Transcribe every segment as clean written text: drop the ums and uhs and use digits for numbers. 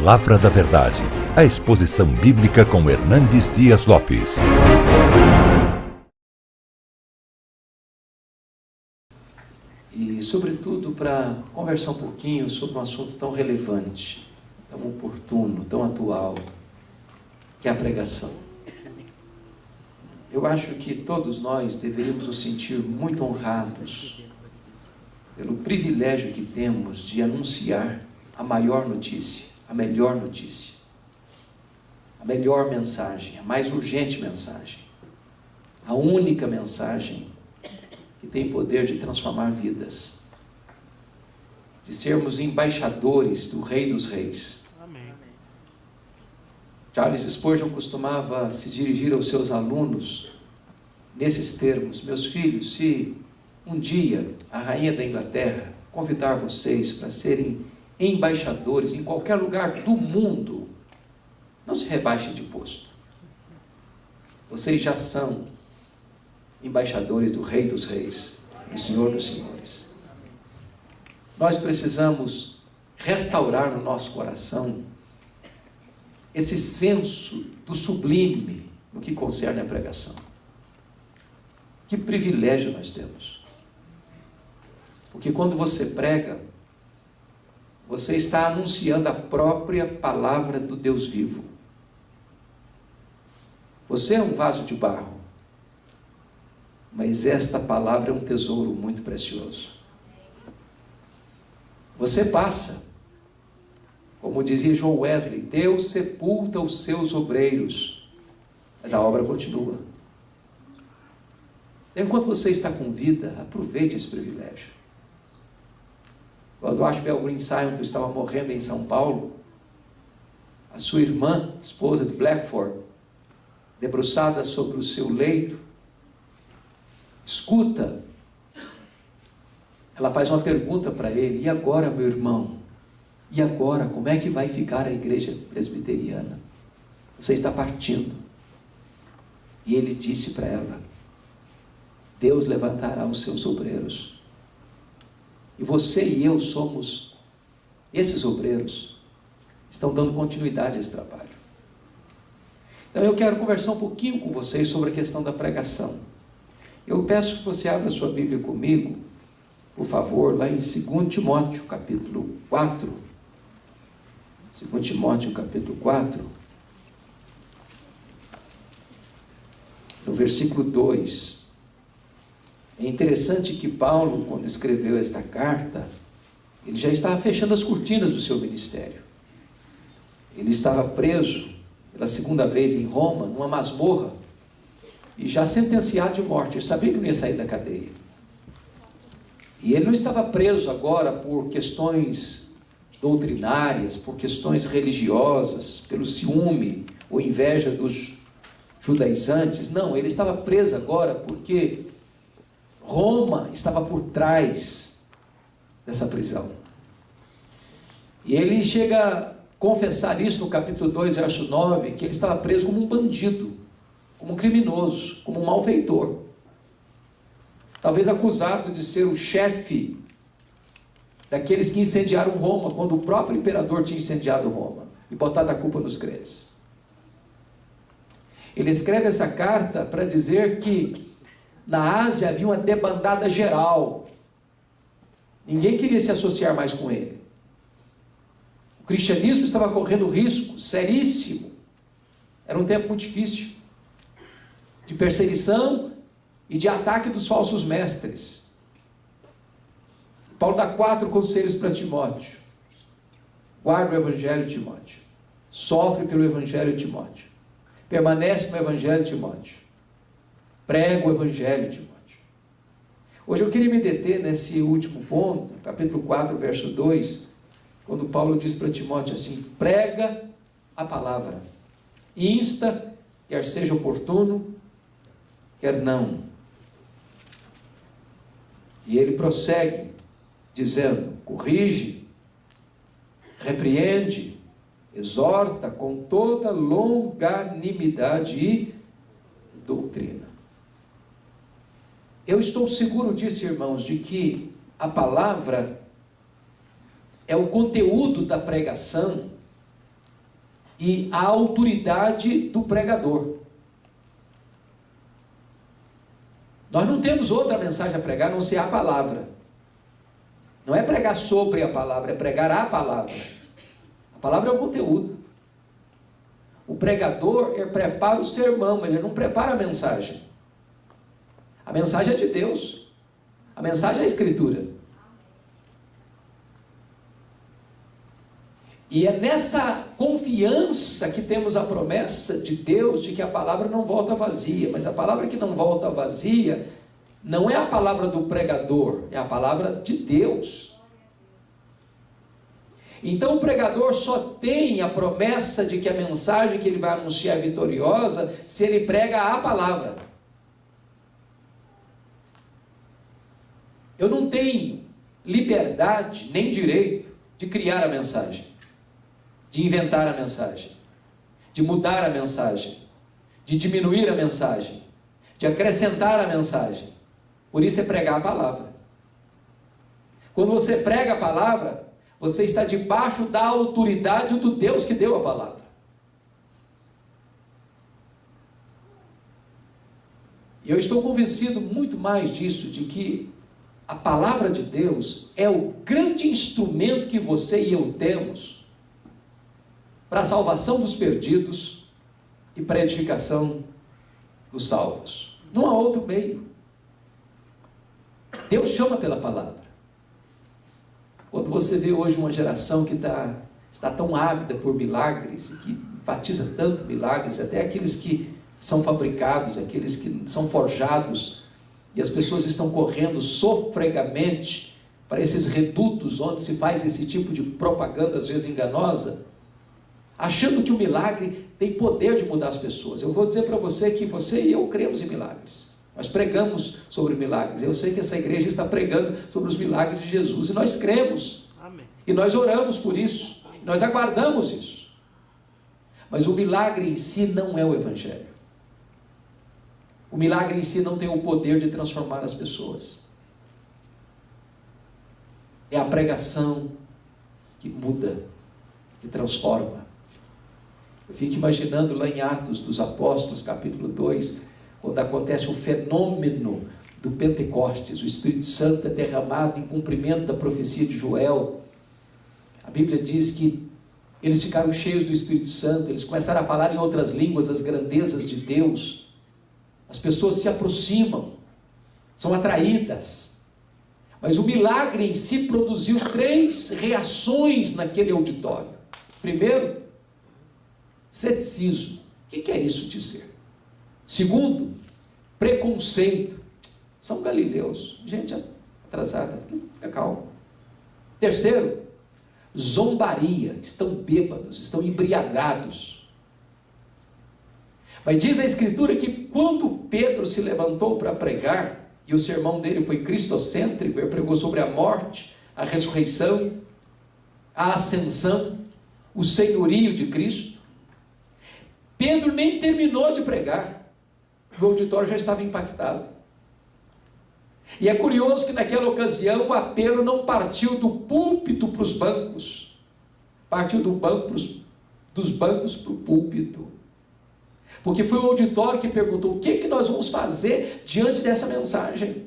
Palavra da Verdade, a exposição bíblica com Hernandes Dias Lopes. E, sobretudo, para conversar um pouquinho sobre um assunto tão relevante, tão oportuno, tão atual, que é a pregação. Eu acho que todos nós deveríamos nos sentir muito honrados pelo privilégio que temos de anunciar a maior notícia, a melhor notícia, a melhor mensagem, a mais urgente mensagem, a única mensagem que tem poder de transformar vidas, de sermos embaixadores do Rei dos Reis. Amém. Charles Spurgeon costumava se dirigir aos seus alunos nesses termos: meus filhos, se um dia a rainha da Inglaterra convidar vocês para serem embaixadores em qualquer lugar do mundo, não se rebaixem de posto. Vocês já são embaixadores do Rei dos Reis, do Senhor dos Senhores. Nós precisamos restaurar no nosso coração esse senso do sublime no que concerne a pregação. Que privilégio nós temos! Porque quando você prega, você está anunciando a própria palavra do Deus vivo. Você é um vaso de barro, mas esta palavra é um tesouro muito precioso. Você passa, como dizia John Wesley, Deus sepulta os seus obreiros, mas a obra continua. Enquanto você está com vida, aproveite esse privilégio. Quando Ashbel Green Simon estava morrendo em São Paulo, a sua irmã, esposa de Blackford, debruçada sobre o seu leito, escuta, ela faz uma pergunta para ele: e agora, meu irmão? E agora, como é que vai ficar a igreja presbiteriana? Você está partindo. E ele disse para ela: Deus levantará os seus obreiros. E você e eu somos esses obreiros, estão dando continuidade a esse trabalho. Então eu quero conversar um pouquinho com vocês sobre a questão da pregação. Eu peço que você abra sua Bíblia comigo, por favor, lá em 2 Timóteo, capítulo 4. 2 Timóteo, capítulo 4. No versículo 2. É interessante que Paulo, quando escreveu esta carta, ele já estava fechando as cortinas do seu ministério. Ele estava preso pela segunda vez em Roma, numa masmorra, e já sentenciado de morte. Ele sabia que não ia sair da cadeia. E ele não estava preso agora por questões doutrinárias, por questões religiosas, pelo ciúme ou inveja dos judaizantes. Não, ele estava preso agora porque Roma estava por trás dessa prisão. E ele chega a confessar isso no capítulo 2, verso 9, que ele estava preso como um bandido, como um criminoso, como um malfeitor. Talvez acusado de ser o chefe daqueles que incendiaram Roma, quando o próprio imperador tinha incendiado Roma, e botado a culpa nos crentes. Ele escreve essa carta para dizer que na Ásia havia uma debandada geral. Ninguém queria se associar mais com ele. O cristianismo estava correndo risco seríssimo. Era um tempo muito difícil, de perseguição e de ataque dos falsos mestres. Paulo dá 4 conselhos para Timóteo. Guarda o evangelho, Timóteo. Sofre pelo evangelho, Timóteo. Permanece no evangelho, Timóteo. Prega o evangelho, Timóteo. Hoje eu queria me deter nesse último ponto, capítulo 4, verso 2, quando Paulo diz para Timóteo assim: prega a palavra, insta, quer seja oportuno, quer não. E ele prossegue dizendo: corrige, repreende, exorta com toda longanimidade e doutrina. Eu estou seguro disso, irmãos, de que a palavra é o conteúdo da pregação e a autoridade do pregador. Nós não temos outra mensagem a pregar, a não ser a palavra. Não é pregar sobre a palavra, é pregar a palavra. A palavra é o conteúdo. O pregador, ele prepara o sermão, mas ele não prepara a mensagem. A mensagem é de Deus. A mensagem é a Escritura. E é nessa confiança que temos a promessa de Deus de que a palavra não volta vazia. Mas a palavra que não volta vazia não é a palavra do pregador, é a palavra de Deus. Então o pregador só tem a promessa de que a mensagem que ele vai anunciar é vitoriosa se ele prega a palavra. Eu não tenho liberdade nem direito de criar a mensagem, de inventar a mensagem, de mudar a mensagem, de diminuir a mensagem, de acrescentar a mensagem. Por isso é pregar a palavra. Quando você prega a palavra, você está debaixo da autoridade do Deus que deu a palavra. E eu estou convencido muito mais disso, de que a palavra de Deus é o grande instrumento que você e eu temos para a salvação dos perdidos e para a edificação dos salvos. Não há outro meio. Deus chama pela palavra. Quando você vê hoje uma geração que está tão ávida por milagres, e que enfatiza tanto milagres, até aqueles que são fabricados, aqueles que são forjados, e as pessoas estão correndo sofregamente para esses redutos onde se faz esse tipo de propaganda, às vezes enganosa, achando que o milagre tem poder de mudar as pessoas. Eu vou dizer para você que você e eu cremos em milagres. Nós pregamos sobre milagres. Eu sei que essa igreja está pregando sobre os milagres de Jesus. E nós cremos. Amém. E nós oramos por isso. E nós aguardamos isso. Mas o milagre em si não é o Evangelho. O milagre em si não tem o poder de transformar as pessoas. É a pregação que muda, que transforma. Eu fico imaginando lá em Atos dos Apóstolos, capítulo 2, quando acontece o fenômeno do Pentecostes, o Espírito Santo é derramado em cumprimento da profecia de Joel. A Bíblia diz que eles ficaram cheios do Espírito Santo, eles começaram a falar em outras línguas as grandezas de Deus. As pessoas se aproximam, são atraídas. Mas o milagre em si produziu 3 reações naquele auditório. Primeiro, ceticismo. O que é isso dizer? Segundo, preconceito. São galileus, gente atrasada, fica calmo. Terceiro, zombaria. Estão bêbados, estão embriagados. Mas diz a Escritura que quando Pedro se levantou para pregar, e o sermão dele foi cristocêntrico, ele pregou sobre a morte, a ressurreição, a ascensão, o senhorio de Cristo, Pedro nem terminou de pregar. O auditório já estava impactado. E é curioso que naquela ocasião o apelo não partiu do púlpito para os bancos, partiu dos bancos para o púlpito. Porque foi o auditório que perguntou: o que nós vamos fazer diante dessa mensagem?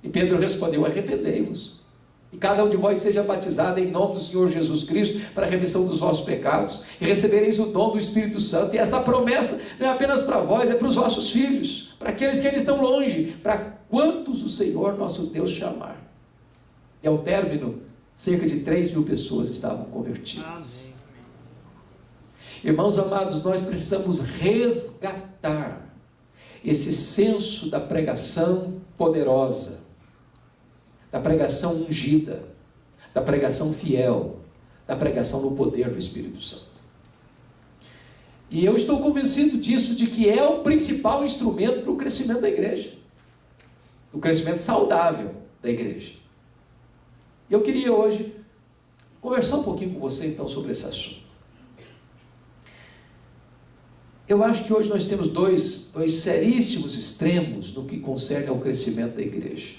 E Pedro respondeu: arrependei-vos, e cada um de vós seja batizado em nome do Senhor Jesus Cristo para a remissão dos vossos pecados, e recebereis o dom do Espírito Santo. E esta promessa não é apenas para vós, é para os vossos filhos, para aqueles que ainda estão longe, para quantos o Senhor nosso Deus chamar. E ao término, cerca de 3.000 pessoas estavam convertidas. Amém. Irmãos amados, nós precisamos resgatar esse senso da pregação poderosa, da pregação ungida, da pregação fiel, da pregação no poder do Espírito Santo. E eu estou convencido disso, de que é o principal instrumento para o crescimento da igreja, o crescimento saudável da igreja. E eu queria hoje conversar um pouquinho com você então sobre esse assunto. Eu acho que hoje nós temos dois seríssimos extremos no que concerne ao crescimento da igreja.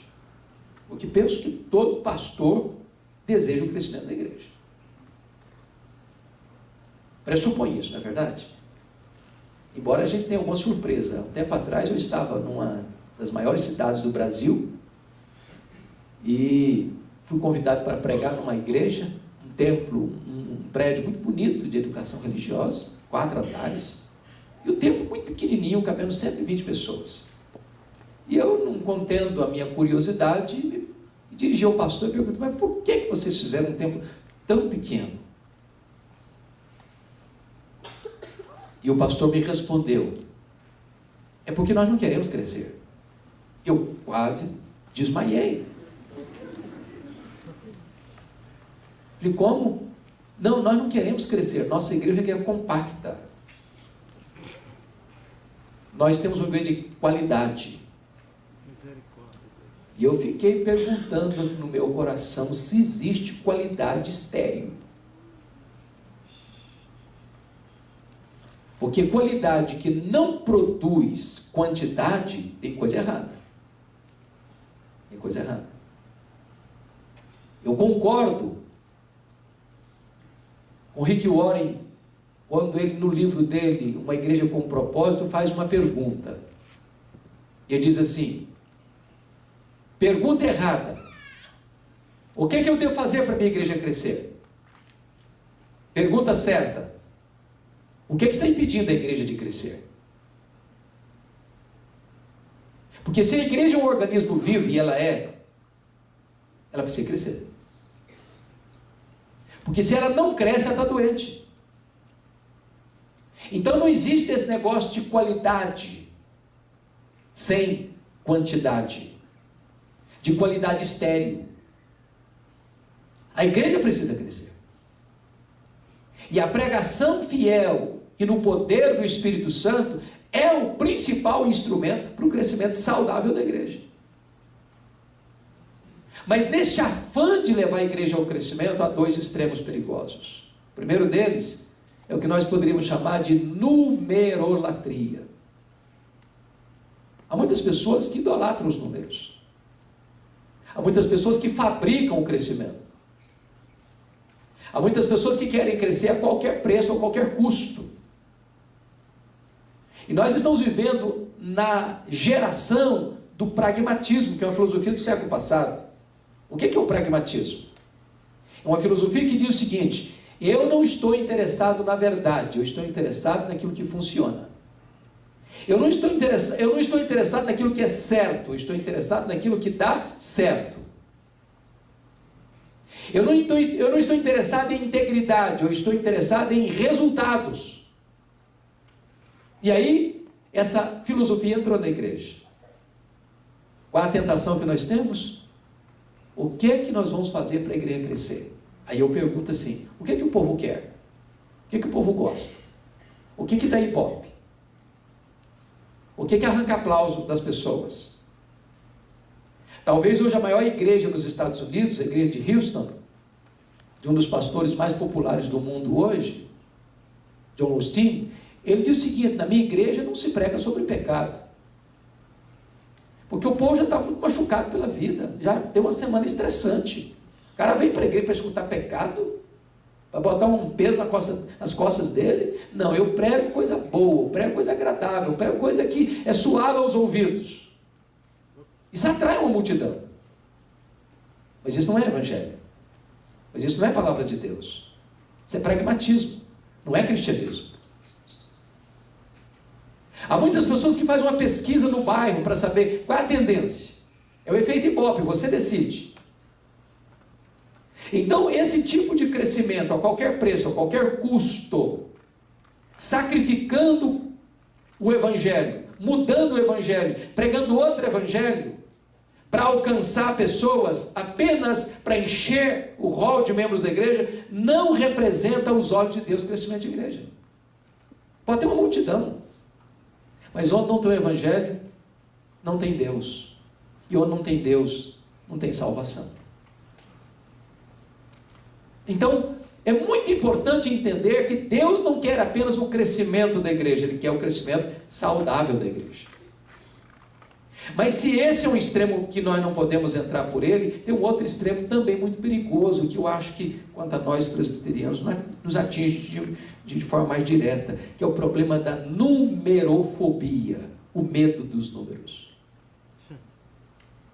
Porque penso que todo pastor deseja o crescimento da igreja. pressupõe isso, não é verdade? Embora a gente tenha alguma surpresa. Um tempo atrás eu estava numa das maiores cidades do Brasil e fui convidado para pregar numa igreja, um templo, um prédio muito bonito de educação religiosa, 4 andares, e o templo muito pequenininho, cabendo 120 pessoas. E eu, não contendo a minha curiosidade, me dirigi ao pastor e perguntei: mas por que vocês fizeram um templo tão pequeno? E o pastor me respondeu: é porque nós não queremos crescer. Eu quase desmaiei. Falei: como? Não, nós não queremos crescer. Nossa igreja aqui é compacta. Nós temos uma igreja de qualidade. E eu fiquei perguntando no meu coração se existe qualidade estéril. Porque qualidade que não produz quantidade, tem coisa errada. Tem coisa errada. Eu concordo com Rick Warren, quando ele, no livro dele, Uma Igreja com Propósito, faz uma pergunta. Ele diz assim: pergunta errada. O que eu devo fazer para a minha igreja crescer? Pergunta certa. O que está impedindo a igreja de crescer? Porque se a igreja é um organismo vivo, e ela precisa crescer. Porque se ela não cresce, ela está doente. Então não existe esse negócio de qualidade sem quantidade, de qualidade estéril. A igreja precisa crescer. E a pregação fiel e no poder do Espírito Santo é o principal instrumento para o crescimento saudável da igreja. Mas neste afã de levar a igreja ao crescimento, há 2 extremos perigosos. O primeiro deles é o que nós poderíamos chamar de numerolatria. Há muitas pessoas que idolatram os números. Há muitas pessoas que fabricam o crescimento. Há muitas pessoas que querem crescer a qualquer preço, a qualquer custo. E nós estamos vivendo na geração do pragmatismo, que é uma filosofia do século passado. O que é o pragmatismo? É uma filosofia que diz o seguinte: eu não estou interessado na verdade, eu estou interessado naquilo que funciona. Eu não estou interessado naquilo que é certo, eu estou interessado naquilo que dá certo. Eu não estou interessado em integridade, eu estou interessado em resultados. E aí, essa filosofia entrou na igreja. Qual a tentação que nós temos? O que é que nós vamos fazer para a igreja crescer? Aí eu pergunto assim: o que é que o povo quer? O que é que o povo gosta? O que dá ibope? O que arranca aplauso das pessoas? Talvez hoje a maior igreja nos Estados Unidos, a igreja de Houston, de um dos pastores mais populares do mundo hoje, John Osteen, ele diz o seguinte: na minha igreja não se prega sobre pecado. Porque o povo já está muito machucado pela vida, já tem uma semana estressante. O cara vem para a igreja para escutar pecado, para botar um peso nas costas dele. Não, eu prego coisa boa, eu prego coisa agradável, eu prego coisa que é suave aos ouvidos. Isso atrai uma multidão. Mas isso não é evangelho. Mas isso não é palavra de Deus. Isso é pragmatismo, não é cristianismo. Há muitas pessoas que fazem uma pesquisa no bairro para saber qual é a tendência. É o efeito Ibope, você decide. Então, esse tipo de crescimento, a qualquer preço, a qualquer custo, sacrificando o evangelho, mudando o evangelho, pregando outro evangelho, para alcançar pessoas apenas para encher o rol de membros da igreja, não representa aos olhos de Deus o crescimento de igreja. Pode ter uma multidão, mas onde não tem o evangelho, não tem Deus. E onde não tem Deus, não tem salvação. Então, é muito importante entender que Deus não quer apenas o crescimento da igreja, Ele quer o crescimento saudável da igreja. Mas se esse é um extremo que nós não podemos entrar por ele, tem um outro extremo também muito perigoso, que eu acho que, quanto a nós presbiterianos, nos atinge de forma mais direta, que é o problema da numerofobia, o medo dos números.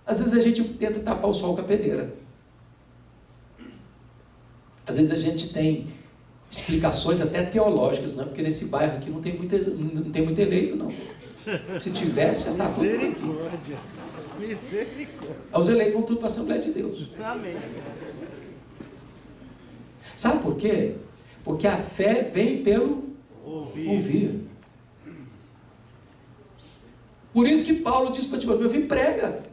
Às vezes a gente tenta tapar o sol com a peneira. Às vezes a gente tem explicações até teológicas, não, porque nesse bairro aqui não tem muito eleito, não. Se tivesse, já estava tudo aqui. Misericórdia. Os eleitos vão tudo para a Assembleia de Deus. Amém. Sabe por quê? Porque a fé vem pelo ouvir. Por isso que Paulo diz para Timóteo: meu filho, prega.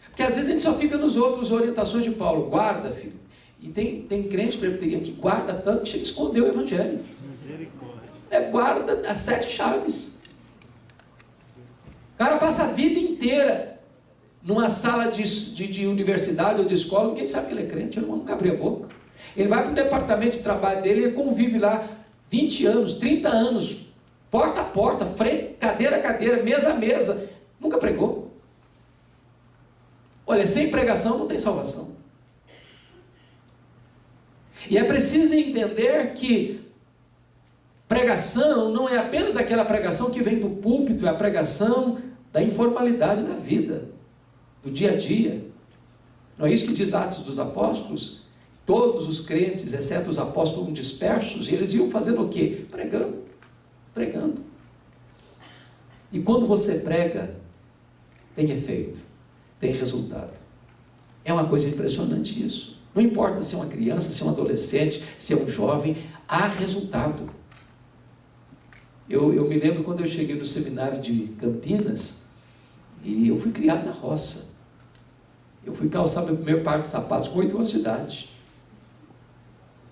Porque às vezes a gente só fica nos outros orientações de Paulo. Guarda, filho. E tem crente presbiteriano que guarda tanto que chega a esconder o evangelho. Misericórdia. Guarda as 7 chaves. O cara passa a vida inteira numa sala de universidade ou de escola, ninguém sabe que ele é crente, ele nunca abriu a boca. Ele vai para o departamento de trabalho dele, ele convive lá 20 anos, 30 anos, porta a porta, frente, cadeira a cadeira, mesa a mesa, nunca pregou. Olha, sem pregação não tem salvação. E é preciso entender que pregação não é apenas aquela pregação que vem do púlpito, é a pregação da informalidade da vida, do dia a dia. Não é isso que diz Atos dos Apóstolos? Todos os crentes, exceto os apóstolos dispersos, e eles iam fazendo o quê? Pregando. Pregando. E quando você prega, tem efeito, tem resultado. É uma coisa impressionante isso. Não importa se é uma criança, se é um adolescente, se é um jovem, há resultado. Eu me lembro quando eu cheguei no seminário de Campinas, e eu fui criado na roça. Eu fui calçar meu primeiro par de sapatos com 8 anos de idade.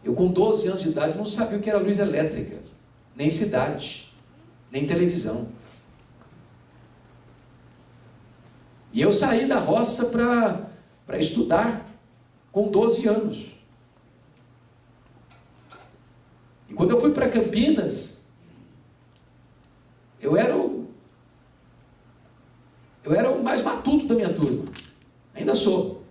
Eu com 12 anos de idade não sabia o que era luz elétrica, nem cidade, nem televisão. E eu saí da roça para estudar com 12 anos. E quando eu fui para Campinas, eu era o mais matuto da minha turma. Ainda sou.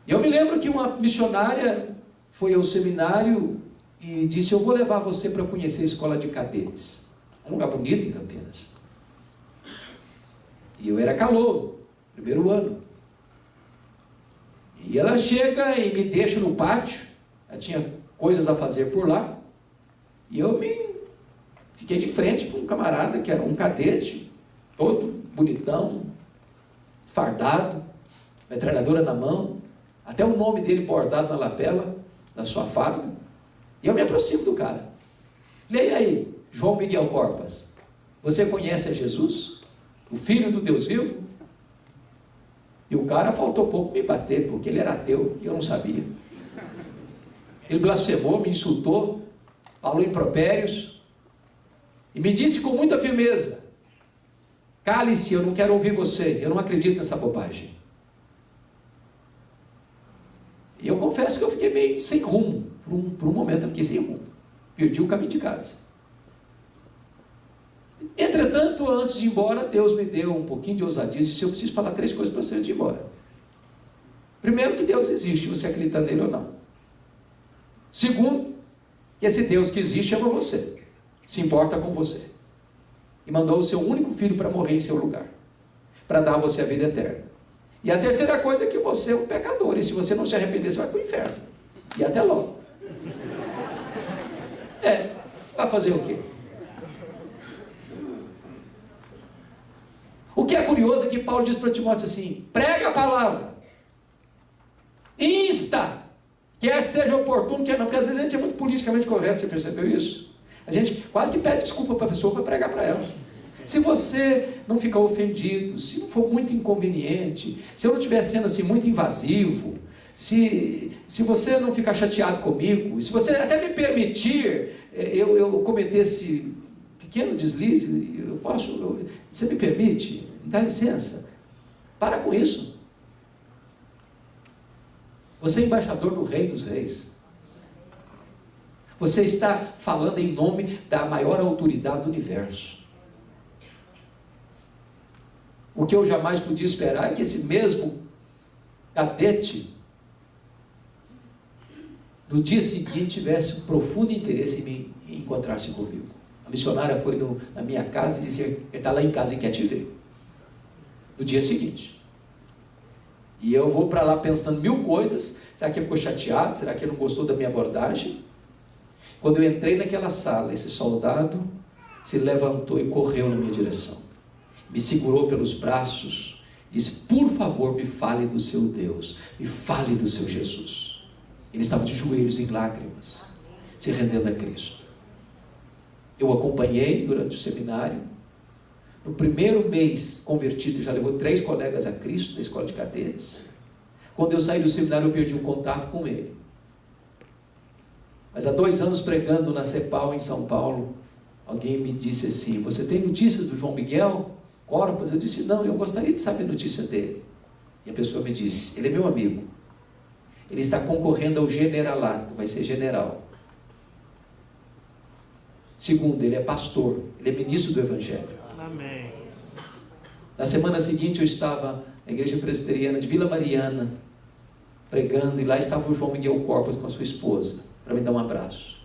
E eu me lembro que uma missionária foi ao seminário e disse: eu vou levar você para conhecer a escola de cadetes. Um lugar bonito em Campinas. E eu era calouro, primeiro ano. E ela chega e me deixa no pátio. Ela tinha coisas a fazer por lá. E eu fiquei de frente para um camarada que era um cadete, todo bonitão, fardado, metralhadora na mão, até o nome dele bordado na lapela da sua farda. E eu me aproximo do cara. Leia aí, João Miguel Corpas. Você conhece a Jesus? O Filho do Deus vivo? E o cara faltou pouco me bater, porque ele era ateu e eu não sabia. Ele blasfemou, me insultou, falou impropérios e me disse com muita firmeza: cale-se, eu não quero ouvir você, eu não acredito nessa bobagem. E eu confesso que eu fiquei meio sem rumo. Por um momento eu fiquei sem rumo. Perdi o caminho de casa. Entretanto, antes de ir embora, Deus me deu um pouquinho de ousadia e disse: eu preciso falar 3 coisas para você antes de ir embora. Primeiro, que Deus existe, você acredita nele ou não. Segundo, que esse Deus que existe ama você, se importa com você, e mandou o seu único filho para morrer em seu lugar, para dar a você a vida eterna. E a terceira coisa é que você é um pecador, e se você não se arrepender, você vai para o inferno. E até logo. Vai fazer o quê? O que é curioso é que Paulo diz para Timóteo assim: prega a palavra, insta, quer seja oportuno, quer não, porque às vezes a gente é muito politicamente correto, você percebeu isso? A gente quase que pede desculpa para a pessoa para pregar para ela. Se você não ficar ofendido, se não for muito inconveniente, se eu não estiver sendo assim muito invasivo, se você não ficar chateado comigo, se você até me permitir eu cometer esse pequeno deslize, você me permite? Me dá licença? Para com isso. Você é embaixador do Rei dos Reis. Você está falando em nome da maior autoridade do universo. O que eu jamais podia esperar é que esse mesmo cadete, no dia seguinte, tivesse um profundo interesse em encontrar-se comigo. A missionária foi na minha casa e disse: ele está lá em casa e quer te ver. No dia seguinte. E eu vou para lá pensando mil coisas. Será que ele ficou chateado? Será que ele não gostou da minha abordagem? Quando eu entrei naquela sala, esse soldado se levantou e correu na minha direção. Me segurou pelos braços, disse: por favor, me fale do seu Deus, me fale do seu Jesus. Ele estava de joelhos em lágrimas, se rendendo a Cristo. Eu acompanhei durante o seminário. No primeiro mês convertido, já levou 3 colegas a Cristo na escola de cadetes. Quando eu saí do seminário, eu perdi o contato com ele. Mas há 2 anos pregando na CEPAL em São Paulo, alguém me disse assim: você tem notícias do João Miguel Corbas? Eu disse: não, eu gostaria de saber a notícia dele. E a pessoa me disse: ele é meu amigo, ele está concorrendo ao generalato, vai ser general. Segundo, ele é pastor, ele é ministro do Evangelho. Amém. Na semana seguinte eu estava na igreja presbiteriana de Vila Mariana, pregando, e lá estava o João Miguel Corbas com a sua esposa, para me dar um abraço.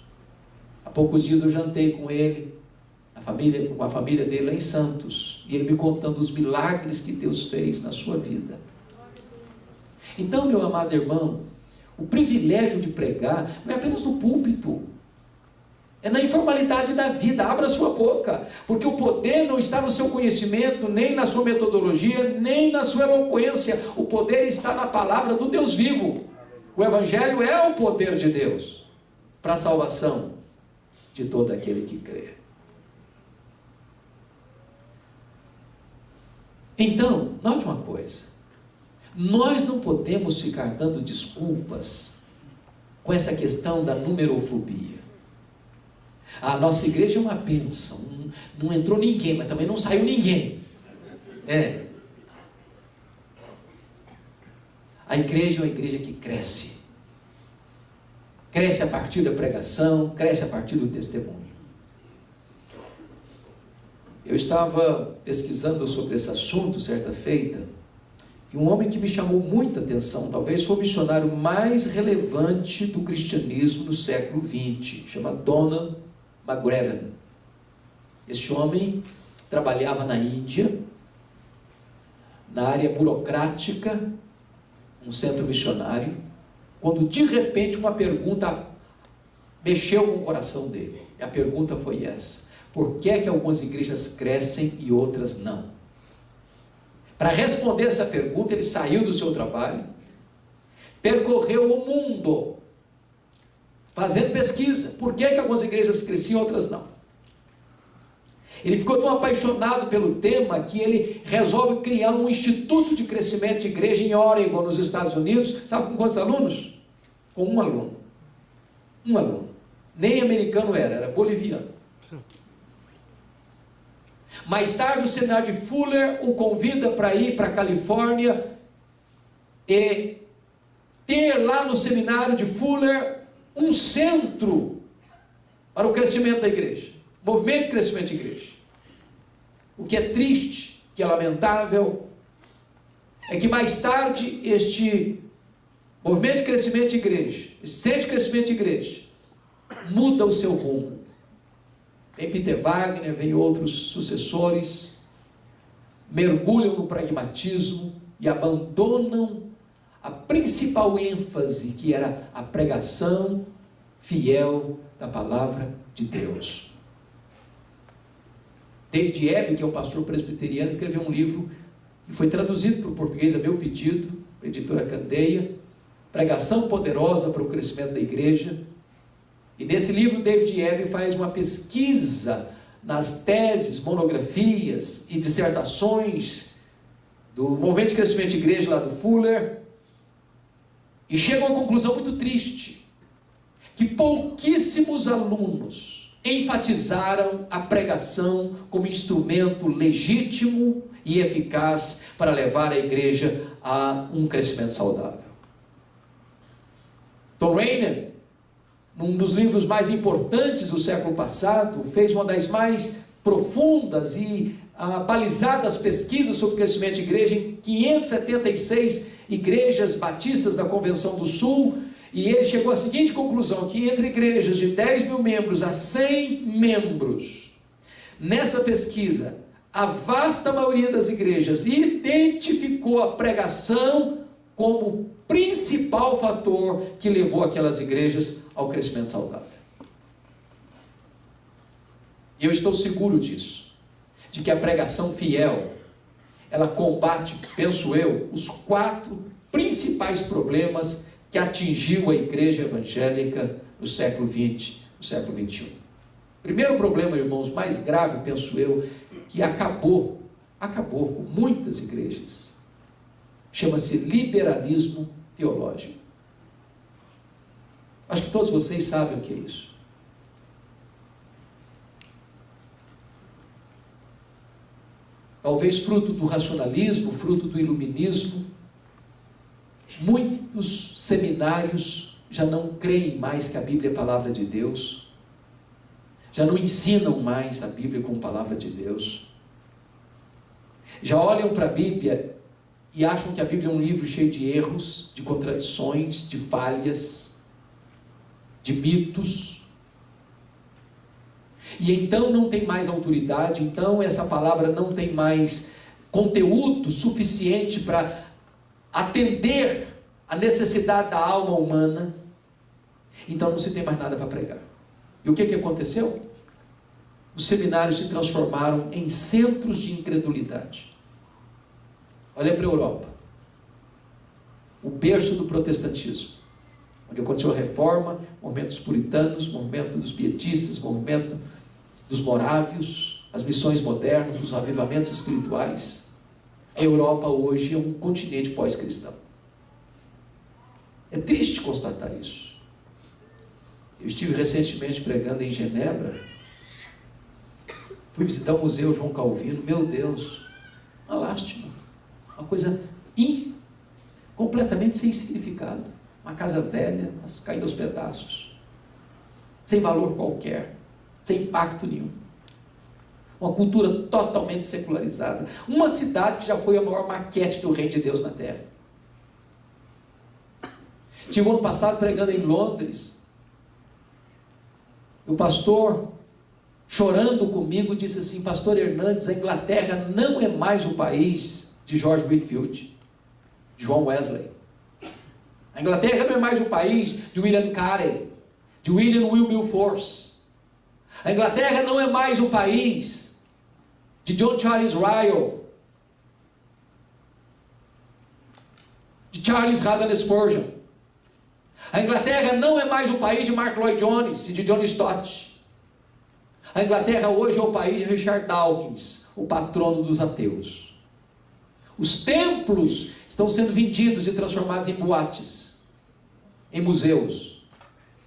Há poucos dias eu jantei com ele, com a família dele lá em Santos, e ele me contando os milagres que Deus fez na sua vida. Então, meu amado irmão, o privilégio de pregar não é apenas no púlpito, é na informalidade da vida. Abra sua boca, porque o poder não está no seu conhecimento, nem na sua metodologia, nem na sua eloquência. O poder está na palavra do Deus vivo. O Evangelho é o poder de Deus para a salvação de todo aquele que crê. Então, note uma coisa: nós não podemos ficar dando desculpas com essa questão da numerofobia. A nossa igreja é uma bênção, não entrou ninguém, mas também não saiu ninguém. A igreja é uma igreja que cresce. Cresce a partir da pregação, cresce a partir do testemunho. Eu estava pesquisando sobre esse assunto certa feita, e um homem que me chamou muita atenção, talvez foi o missionário mais relevante do cristianismo no século XX, chama Donald McGraven. Esse homem trabalhava na Índia, na área burocrática, um centro missionário, quando de repente uma pergunta mexeu com o coração dele. E a pergunta foi essa: por que é que algumas igrejas crescem e outras não? Para responder essa pergunta, ele saiu do seu trabalho, percorreu o mundo, fazendo pesquisa. Por que é que algumas igrejas cresciam e outras não? Ele ficou tão apaixonado pelo tema que ele resolve criar um instituto de crescimento de igreja em Oregon, nos Estados Unidos. Sabe com quantos alunos? Com um aluno. Um aluno. Nem americano era boliviano. Mais tarde o seminário de Fuller o convida para ir para a Califórnia e ter lá no seminário de Fuller um centro para o crescimento da igreja, movimento de crescimento de igreja. O que é triste, que é lamentável, é que mais tarde este movimento de crescimento de igreja, esse centro de crescimento de igreja, muda o seu rumo. Vem Peter Wagner, vem outros sucessores, mergulham no pragmatismo e abandonam a principal ênfase, que era a pregação fiel da palavra de Deus. David Ebb, que é um pastor presbiteriano, escreveu um livro que foi traduzido para o português a meu pedido, a editora Candeia, Pregação Poderosa para o Crescimento da Igreja. E nesse livro David Ebb faz uma pesquisa nas teses, monografias e dissertações do movimento de crescimento de igreja lá do Fuller, e chega a uma conclusão muito triste, que pouquíssimos alunos enfatizaram a pregação como instrumento legítimo e eficaz para levar a igreja a um crescimento saudável. Tom Rainer, num dos livros mais importantes do século passado, fez uma das mais profundas e balizadas pesquisas sobre o crescimento de igreja em 576 igrejas batistas da Convenção do Sul, e ele chegou à seguinte conclusão, que entre igrejas de 10 mil membros a 100 membros, nessa pesquisa, a vasta maioria das igrejas identificou a pregação como o principal fator que levou aquelas igrejas ao crescimento saudável. E eu estou seguro disso, de que a pregação fiel, ela combate, penso eu, os 4 principais problemas que atingiu a igreja evangélica no século XX, no século XXI. Primeiro problema, irmãos, mais grave, penso eu, que acabou com muitas igrejas, chama-se liberalismo teológico. Acho que todos vocês sabem o que é isso. Talvez fruto do racionalismo, fruto do iluminismo, muitos seminários já não creem mais que a Bíblia é a palavra de Deus, já não ensinam mais a Bíblia como palavra de Deus, já olham para a Bíblia e acham que a Bíblia é um livro cheio de erros, de contradições, de falhas, de mitos, e então não tem mais autoridade, então essa palavra não tem mais conteúdo suficiente para atender a necessidade da alma humana, então não se tem mais nada para pregar. E o que aconteceu? Os seminários se transformaram em centros de incredulidade. Olha para a Europa, o berço do protestantismo, onde aconteceu a reforma, movimento dos puritanos, movimento dos pietistas, movimento dos morávios, as missões modernas, os avivamentos espirituais. A Europa hoje é um continente pós-cristão. É triste constatar isso. Eu estive recentemente pregando em Genebra, fui visitar o Museu João Calvino, meu Deus, uma lástima, uma coisa completamente sem significado, uma casa velha, mas caindo aos pedaços, sem valor qualquer, sem impacto nenhum, uma cultura totalmente secularizada, uma cidade que já foi a maior maquete do reino de Deus na terra. Tive ano passado pregando em Londres, o pastor, chorando comigo, disse assim: pastor Hernandes, a Inglaterra não é mais o país de George Whitefield, de John Wesley. A Inglaterra não é mais o país de William Carey, de William Wilberforce. A Inglaterra não é mais o país de John Charles Ryle, de Charles Haddon Spurgeon. A Inglaterra não é mais o país de Mark Lloyd Jones e de John Stott. A Inglaterra hoje é o país de Richard Dawkins, o patrono dos ateus. Os templos estão sendo vendidos e transformados em boates, em museus,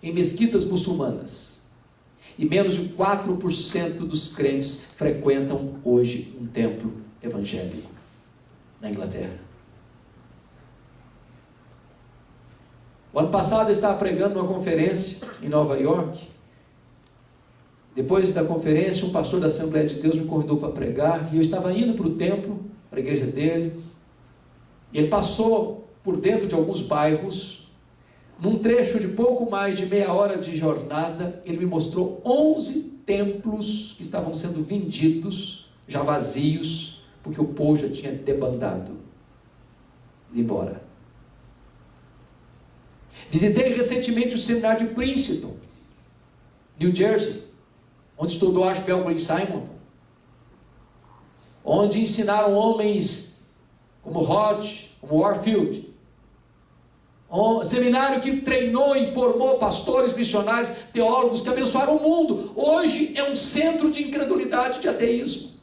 em mesquitas muçulmanas. E menos de 4% dos crentes frequentam hoje um templo evangélico na Inglaterra. O ano passado eu estava pregando numa conferência em Nova York. Depois da conferência, um pastor da Assembleia de Deus me convidou para pregar, e eu estava indo para o templo, para a igreja dele, e ele passou por dentro de alguns bairros. Num trecho de pouco mais de meia hora de jornada, ele me mostrou 11 templos que estavam sendo vendidos, já vazios, porque o povo já tinha debandado, ido embora. Visitei recentemente o seminário de Princeton, New Jersey, onde estudou Ashbel Green Simon, onde ensinaram homens como Hodge, como Warfield. Um seminário que treinou e formou pastores, missionários, teólogos que abençoaram o mundo. Hoje é um centro de incredulidade, de ateísmo.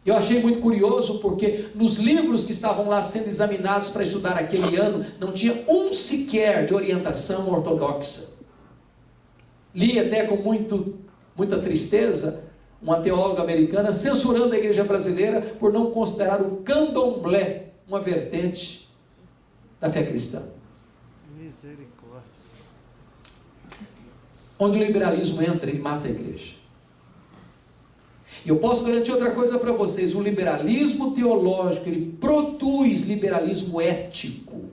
Eu achei muito curioso, porque nos livros que estavam lá sendo examinados para estudar aquele ano, não tinha um sequer de orientação ortodoxa. Li até com muita tristeza uma teóloga americana censurando a igreja brasileira por não considerar o candomblé uma vertente da fé cristã. Misericórdia. Onde o liberalismo entra, ele mata a igreja. E eu posso garantir outra coisa para vocês: o liberalismo teológico, ele produz liberalismo ético.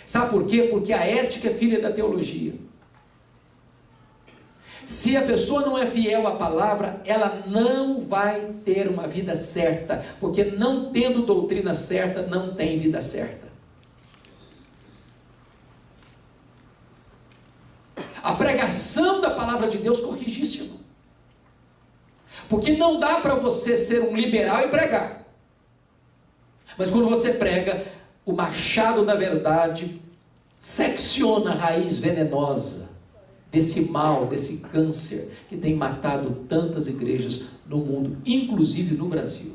Sabe por quê? Porque a ética é filha da teologia. Se a pessoa não é fiel à palavra, ela não vai ter uma vida certa, porque não tendo doutrina certa, não tem vida certa. A pregação da palavra de Deus corrige isso, irmão. Porque não dá para você ser um liberal e pregar. Mas quando você prega, o machado da verdade secciona a raiz venenosa desse mal, desse câncer que tem matado tantas igrejas no mundo, inclusive no Brasil.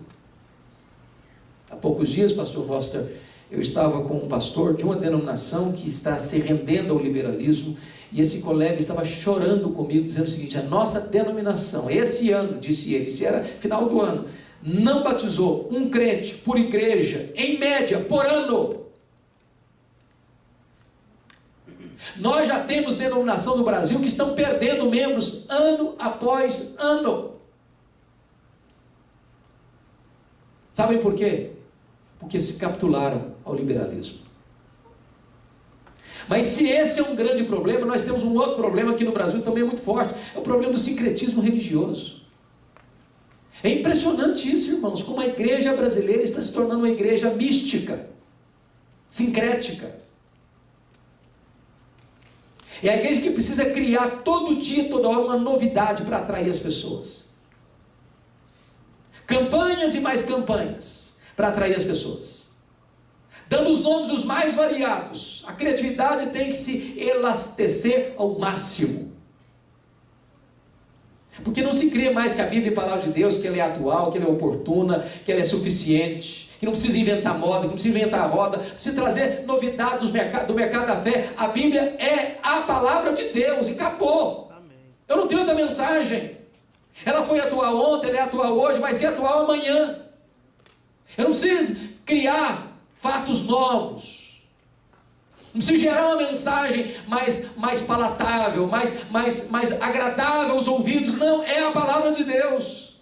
Há poucos dias, pastor Foster, eu estava com um pastor de uma denominação que está se rendendo ao liberalismo, e esse colega estava chorando comigo, dizendo o seguinte: a nossa denominação, esse ano, disse ele, se era final do ano, não batizou um crente por igreja, em média, por ano. Nós já temos denominação no Brasil que estão perdendo membros ano após ano. Sabem por quê? Porque se capitularam ao liberalismo. Mas se esse é um grande problema, nós temos um outro problema aqui no Brasil também muito forte: é o problema do sincretismo religioso. É impressionante isso, irmãos, como a igreja brasileira está se tornando uma igreja mística, sincrética. É a igreja que precisa criar todo dia, toda hora, uma novidade para atrair as pessoas. Campanhas e mais campanhas para atrair as pessoas. Dando os nomes os mais variados. A criatividade tem que se elastecer ao máximo. Porque não se crê mais que a Bíblia é a palavra de Deus, que ela é atual, que ela é oportuna, que ela é suficiente, que não precisa inventar moda, que não precisa inventar roda, precisa trazer novidades do mercado da fé. A Bíblia é a palavra de Deus e acabou. Amém. Eu não tenho outra mensagem. Ela foi atual ontem, ela é atual hoje, vai ser atual amanhã. Eu não preciso criar fatos novos. Não precisa gerar uma mensagem mais palatável, mais agradável aos ouvidos. Não, é a palavra de Deus.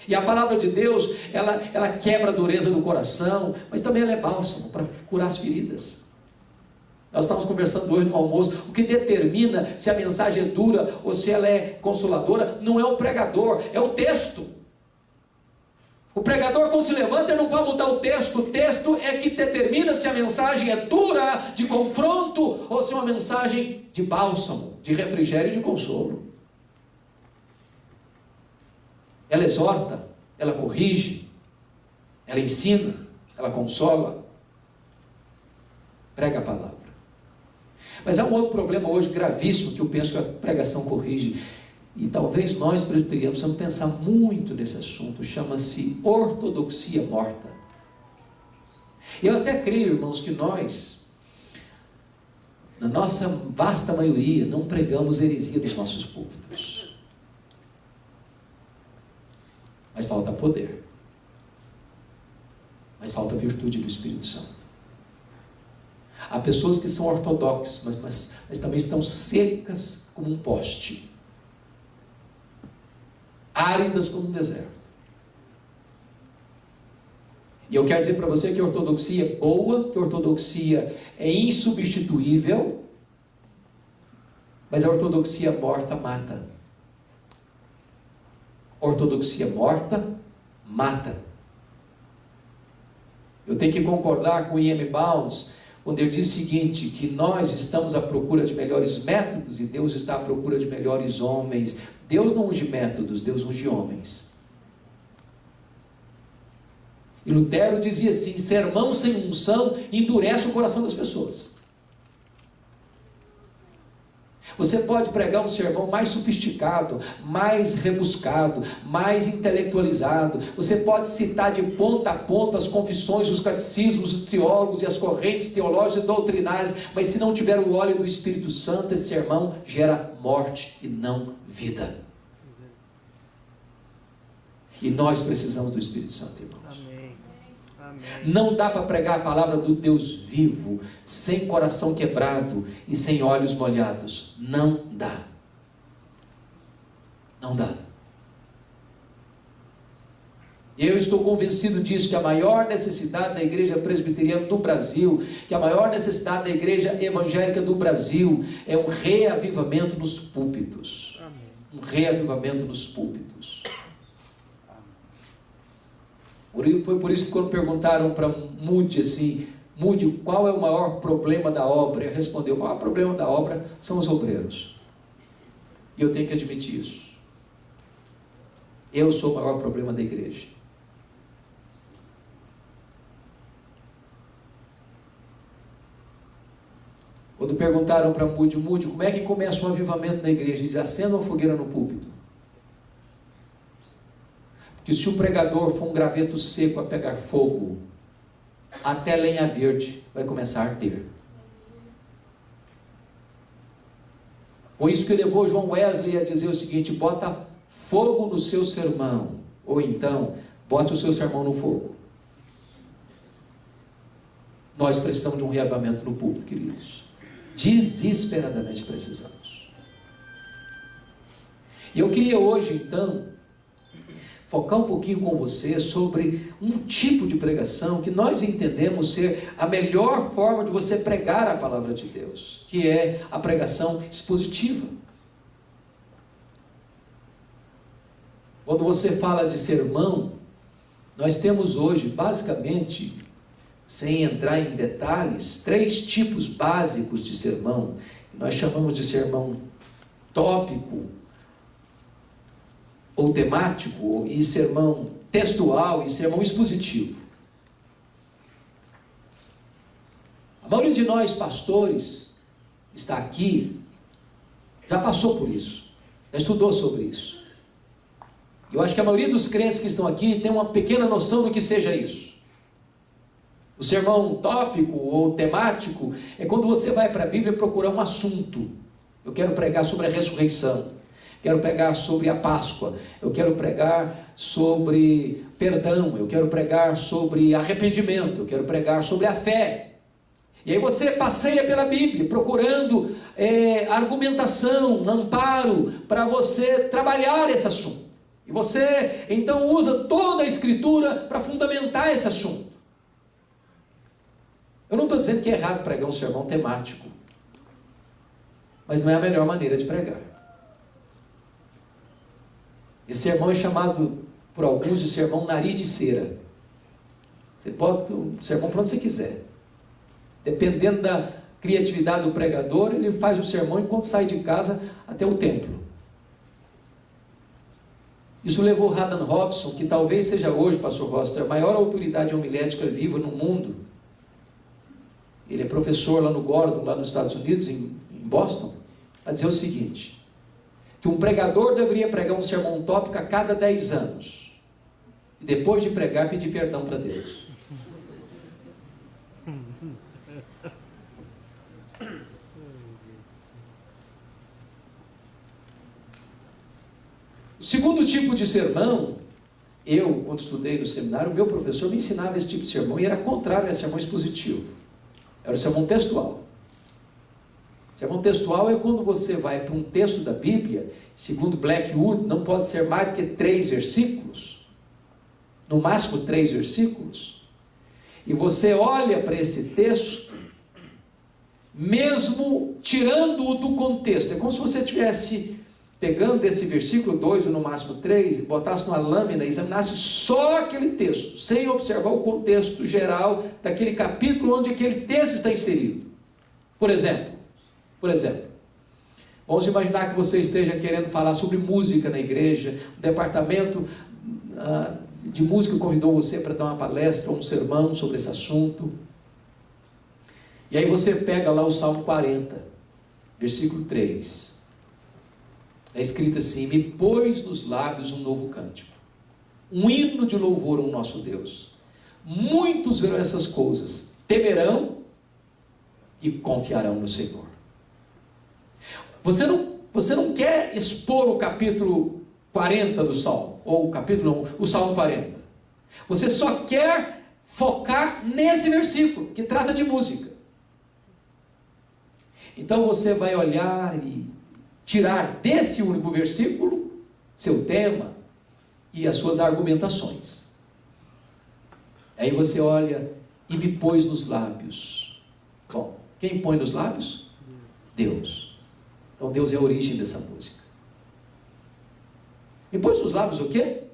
E a palavra de Deus, ela quebra a dureza do coração, mas também ela é bálsamo para curar as feridas. Nós estávamos conversando hoje no almoço. O que determina se a mensagem é dura ou se ela é consoladora não é o pregador, é o texto. O pregador, quando se levanta, ele não pode mudar o texto é que determina se a mensagem é dura, de confronto, ou se é uma mensagem de bálsamo, de refrigério e de consolo. Ela exorta, ela corrige, ela ensina, ela consola. Prega a palavra. Mas há um outro problema hoje gravíssimo que eu penso que a pregação corrige. E talvez nós presbiterianos precisamos pensar muito nesse assunto. Chama-se ortodoxia morta. Eu até creio, irmãos, que nós, na nossa vasta maioria, não pregamos heresia dos nossos púlpitos. Mas falta poder. Mas falta virtude do Espírito Santo. Há pessoas que são ortodoxas, mas também estão secas como um poste. Áridas como um deserto. E eu quero dizer para você que a ortodoxia é boa, que a ortodoxia é insubstituível, mas a ortodoxia morta mata. Ortodoxia morta mata. Eu tenho que concordar com I.M. Bounds quando ele diz o seguinte, que nós estamos à procura de melhores métodos e Deus está à procura de melhores homens. Deus não unge métodos, Deus unge homens. E Lutero dizia assim: sermão sem unção endurece o coração das pessoas. Você pode pregar um sermão mais sofisticado, mais rebuscado, mais intelectualizado. Você pode citar de ponta a ponta as confissões, os catecismos, os teólogos e as correntes teológicas e doutrinárias, mas se não tiver o óleo do Espírito Santo, esse sermão gera morte e não vida. E nós precisamos do Espírito Santo, irmãos. Amém. Não dá para pregar a palavra do Deus vivo sem coração quebrado e sem olhos molhados. Não dá. Não dá. Eu estou convencido disso, que a maior necessidade da igreja presbiteriana do Brasil, que a maior necessidade da igreja evangélica do Brasil é um reavivamento nos púlpitos. Um reavivamento nos púlpitos. Foi por isso que quando perguntaram para Moody assim, Moody, qual é o maior problema da obra? Ele respondeu, o maior problema da obra são os obreiros. E eu tenho que admitir isso. Eu sou o maior problema da igreja. Quando perguntaram para Moody, como é que começa um avivamento na igreja? Ele diz, acenda uma fogueira no púlpito. Porque se o pregador for um graveto seco a pegar fogo, até lenha verde vai começar a arder. Foi isso que levou João Wesley a dizer o seguinte, bota fogo no seu sermão, ou então, bote o seu sermão no fogo. Nós precisamos de um reavivamento no púlpito, queridos. Desesperadamente precisamos. E eu queria hoje, então, focar um pouquinho com você sobre um tipo de pregação que nós entendemos ser a melhor forma de você pregar a palavra de Deus, que é a pregação expositiva. Quando você fala de sermão, nós temos hoje, basicamente, sem entrar em detalhes, 3 tipos básicos de sermão. Nós chamamos de sermão tópico, ou temático, e sermão textual, e sermão expositivo. A maioria de nós, pastores, está aqui, já passou por isso, já estudou sobre isso. Eu acho que a maioria dos crentes que estão aqui tem uma pequena noção do que seja isso. O sermão tópico ou temático é quando você vai para a Bíblia procurar um assunto. Eu quero pregar sobre a ressurreição. Quero pregar sobre a Páscoa. Eu quero pregar sobre perdão. Eu quero pregar sobre arrependimento. Eu quero pregar sobre a fé. E aí você passeia pela Bíblia procurando argumentação, amparo para você trabalhar esse assunto. E você então usa toda a Escritura para fundamentar esse assunto. Eu não estou dizendo que é errado pregar um sermão temático, mas não é a melhor maneira de pregar. Esse sermão é chamado por alguns de sermão nariz de cera. Você bota o sermão para onde você quiser. Dependendo da criatividade do pregador, ele faz o sermão enquanto sai de casa até o templo. Isso levou Haddon Robson, que talvez seja hoje, pastor Roster, a maior autoridade homilética viva no mundo. Ele é professor lá no Gordon, lá nos Estados Unidos, em Boston, a dizer o seguinte, que um pregador deveria pregar um sermão tópico a cada 10 anos. E depois de pregar, pedir perdão para Deus. O segundo tipo de sermão, eu, quando estudei no seminário, o meu professor me ensinava esse tipo de sermão, e era contrário a sermão expositivo. Era o sermão textual. Sermão textual é quando você vai para um texto da Bíblia, segundo Blackwood, não pode ser mais do que 3 versículos, no máximo 3 versículos, e você olha para esse texto, mesmo tirando-o do contexto. É como se você estivesse pegando desse versículo 2, ou no máximo 3, e botasse numa lâmina, e examinasse só aquele texto, sem observar o contexto geral daquele capítulo onde aquele texto está inserido. Por exemplo, vamos imaginar que você esteja querendo falar sobre música na igreja, o departamento de música convidou você para dar uma palestra ou um sermão sobre esse assunto, e aí você pega lá o Salmo 40, versículo 3, é escrito assim, me pôs nos lábios um novo cântico, um hino de louvor ao nosso Deus. Muitos verão essas coisas, temerão e confiarão no Senhor. Você não quer expor o capítulo 40 do Salmo, ou o capítulo 1, o Salmo 40. Você só quer focar nesse versículo, que trata de música. Então você vai olhar e tirar desse único versículo seu tema e as suas argumentações. Aí você olha, e me pôs nos lábios. Bom, quem põe nos lábios? Deus. Então Deus é a origem dessa música. Me pôs nos lábios o quê?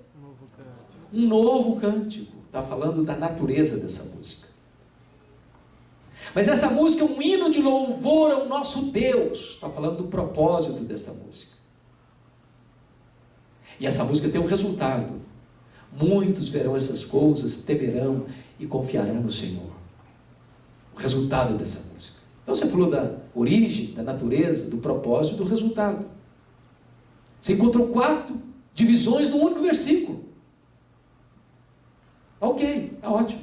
Um novo cântico. Está falando da natureza dessa música. Mas essa música é um hino de louvor ao nosso Deus. Está falando do propósito desta música. E essa música tem um resultado. Muitos verão essas coisas, temerão e confiarão no Senhor. O resultado dessa música. Então você falou da origem, da natureza, do propósito e do resultado. Você encontrou 4 divisões num único versículo. Ok, está ótimo.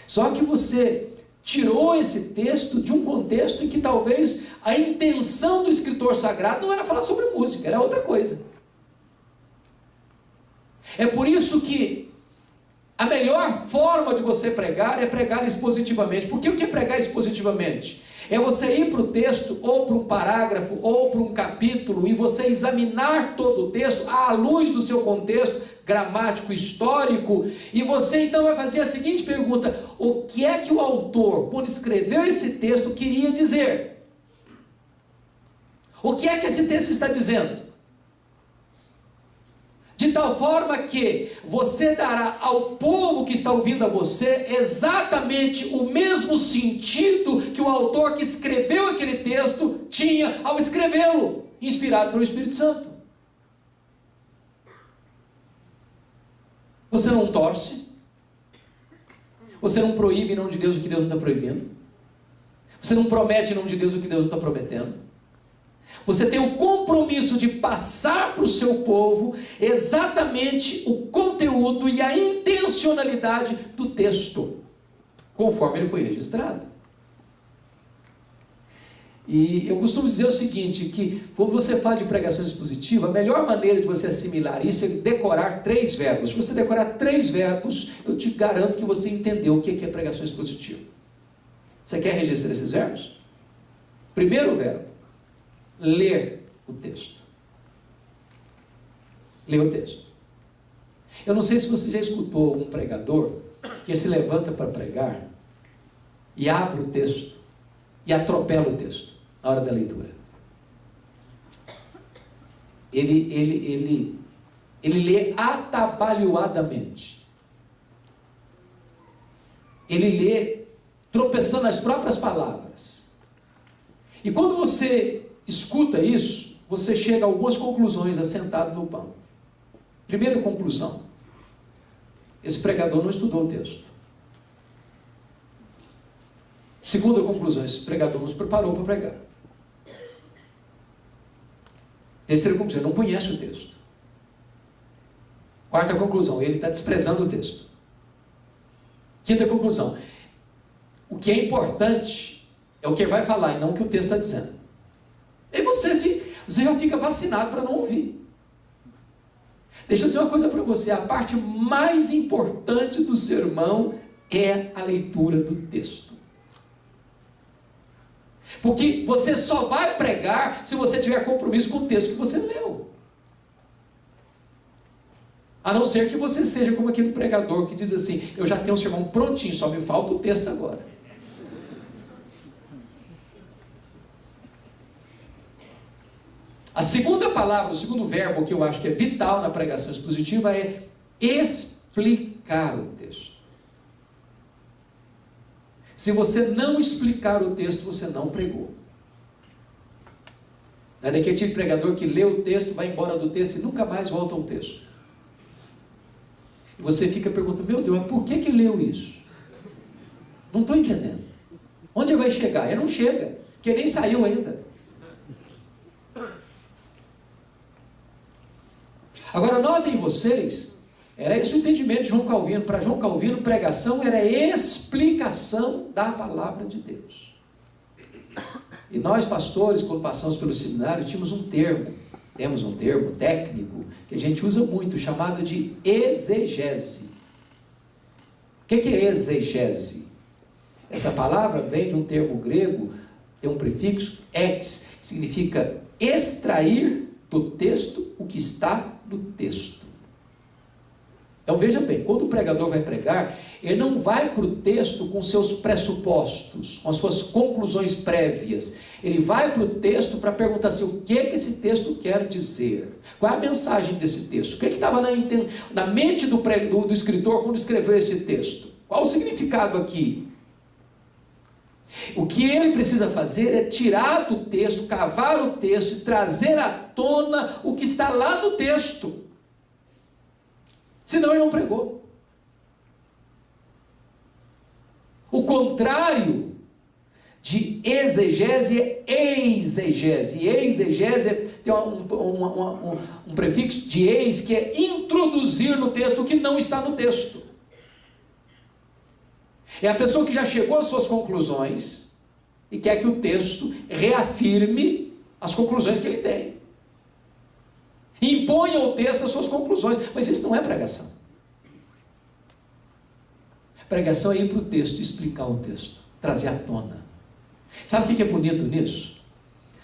Só que você tirou esse texto de um contexto em que talvez a intenção do escritor sagrado não era falar sobre música, era outra coisa. É por isso que a melhor forma de você pregar é pregar expositivamente. Porque o que é pregar expositivamente? É você ir para o texto, ou para um parágrafo, ou para um capítulo, e você examinar todo o texto à luz do seu contexto gramático, histórico, e você então vai fazer a seguinte pergunta: o que é que o autor, quando escreveu esse texto, queria dizer? O que é que esse texto está dizendo? De tal forma que você dará ao povo que está ouvindo a você exatamente o mesmo sentido que o autor que escreveu aquele texto tinha ao escrevê-lo, inspirado pelo Espírito Santo. Você não torce, você não proíbe em nome de Deus o que Deus não está proibindo, você não promete em nome de Deus o que Deus não está prometendo. Você tem o compromisso de passar para o seu povo exatamente o conteúdo e a intencionalidade do texto, conforme ele foi registrado. E eu costumo dizer o seguinte, que quando você fala de pregação expositiva, a melhor maneira de você assimilar isso é decorar 3 verbos. Se você decorar 3 verbos, eu te garanto que você entendeu o que é pregação expositiva. Você quer registrar esses verbos? Primeiro verbo: ler o texto. Ler o texto. Eu não sei se você já escutou um pregador que se levanta para pregar e abre o texto e atropela o texto na hora da leitura. Ele lê atabalhoadamente. Ele lê tropeçando nas próprias palavras. E quando você escuta isso, você chega a algumas conclusões assentado no banco. Primeira conclusão: esse pregador não estudou o texto. Segunda conclusão: esse pregador não se preparou para pregar. Terceira conclusão: ele não conhece o texto. Quarta conclusão: ele está desprezando o texto. Quinta conclusão: o que é importante é o que ele vai falar e não o que o texto está dizendo. Aí você já fica vacinado para não ouvir. Deixa eu dizer uma coisa para você: a parte mais importante do sermão é a leitura do texto. Porque você só vai pregar se você tiver compromisso com o texto que você leu. A não ser que você seja como aquele pregador que diz assim: eu já tenho um sermão prontinho, só me falta o texto agora. A segunda palavra, o segundo verbo que eu acho que é vital na pregação expositiva é explicar o texto. Se você não explicar o texto, você não pregou. Não é daquele tipo de pregador que lê o texto, vai embora do texto e nunca mais volta ao texto. E você fica perguntando: meu Deus, mas por que leu isso? Não estou entendendo. Onde ele vai chegar? Ele não chega, porque nem saiu ainda. Agora notem vocês, era esse o entendimento de João Calvino. Para João Calvino, pregação era explicação da palavra de Deus. E nós pastores, quando passamos pelo seminário, temos um termo técnico, que a gente usa muito, chamado de exegese. O que é exegese? Essa palavra vem de um termo grego, tem um prefixo, ex, que significa extrair do texto o que está no texto. Então veja bem, quando o pregador vai pregar, ele não vai para o texto com seus pressupostos, com as suas conclusões prévias. Ele vai para o texto para perguntar assim, o que esse texto quer dizer? Qual é a mensagem desse texto? O que estava na mente do escritor quando escreveu esse texto? Qual o significado aqui? O que ele precisa fazer é tirar do texto, cavar o texto e trazer à tona o que está lá no texto. Senão ele não pregou. O contrário de exegese é exegese. Exegese tem um prefixo de ex, que é introduzir no texto o que não está no texto. É a pessoa que já chegou às suas conclusões e quer que o texto reafirme as conclusões que ele tem. Impõe ao texto as suas conclusões, mas isso não é pregação. Pregação é ir para o texto, explicar o texto, trazer à tona. Sabe o que é bonito nisso?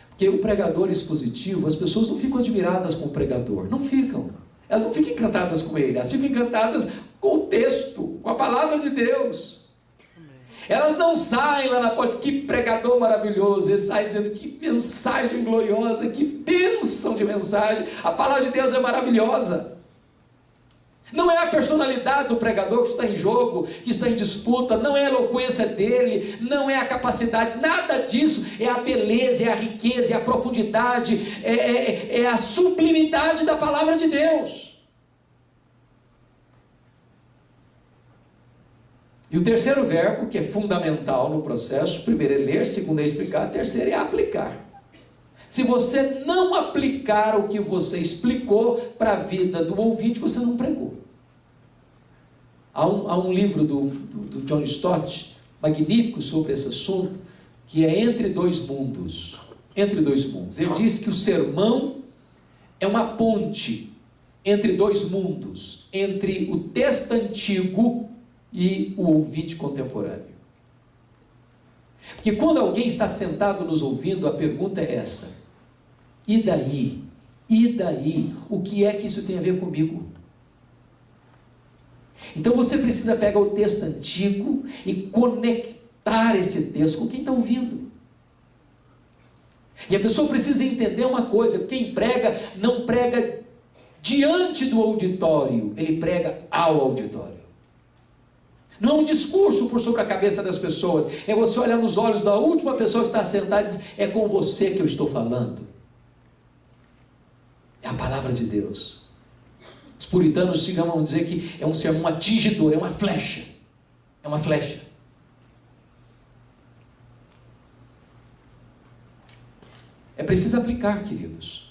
Porque o pregador expositivo, as pessoas não ficam admiradas com o pregador, não ficam. Elas não ficam encantadas com ele, elas ficam encantadas com o texto, com a palavra de Deus. Elas não saem lá na porta, que pregador maravilhoso, eles saem dizendo que mensagem gloriosa, que bênção de mensagem, a palavra de Deus é maravilhosa. Não é a personalidade do pregador que está em jogo, que está em disputa, não é a eloquência dele, não é a capacidade, nada disso, é a beleza, é a riqueza, é a profundidade, é a sublimidade da palavra de Deus. E o terceiro verbo, que é fundamental no processo, primeiro é ler, segundo é explicar, terceiro é aplicar. Se você não aplicar o que você explicou para a vida do ouvinte, você não pregou. Há um livro do John Stott, magnífico sobre esse assunto, que é Entre Dois Mundos. Entre Dois Mundos. Ele diz que o sermão é uma ponte entre dois mundos, entre o texto antigo e o ouvinte contemporâneo. Porque quando alguém está sentado nos ouvindo, a pergunta é essa: e daí? E daí? O que é que isso tem a ver comigo? Então você precisa pegar o texto antigo e conectar esse texto com quem está ouvindo. E a pessoa precisa entender uma coisa: quem prega não prega diante do auditório, ele prega ao auditório. Não é um discurso por sobre a cabeça das pessoas, é você olhar nos olhos da última pessoa que está sentada e dizer: é com você que eu estou falando. É a palavra de Deus. Os puritanos chegam a dizer que é um sermão atingidor, é uma flecha. É uma flecha. É preciso aplicar, queridos.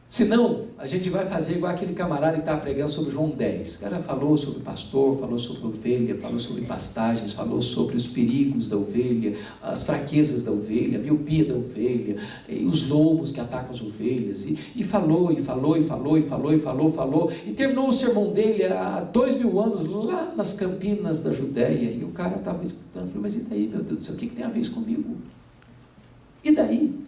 Senão, a gente vai fazer igual aquele camarada que está pregando sobre João 10. O cara falou sobre pastor, falou sobre ovelha, falou sobre pastagens, falou sobre os perigos da ovelha, as fraquezas da ovelha, a miopia da ovelha, e os lobos que atacam as ovelhas, e falou, e terminou o sermão dele há 2000 anos, lá nas campinas da Judéia, e o cara estava escutando, falou: mas e daí, meu Deus do céu, o que tem a ver isso comigo? E daí?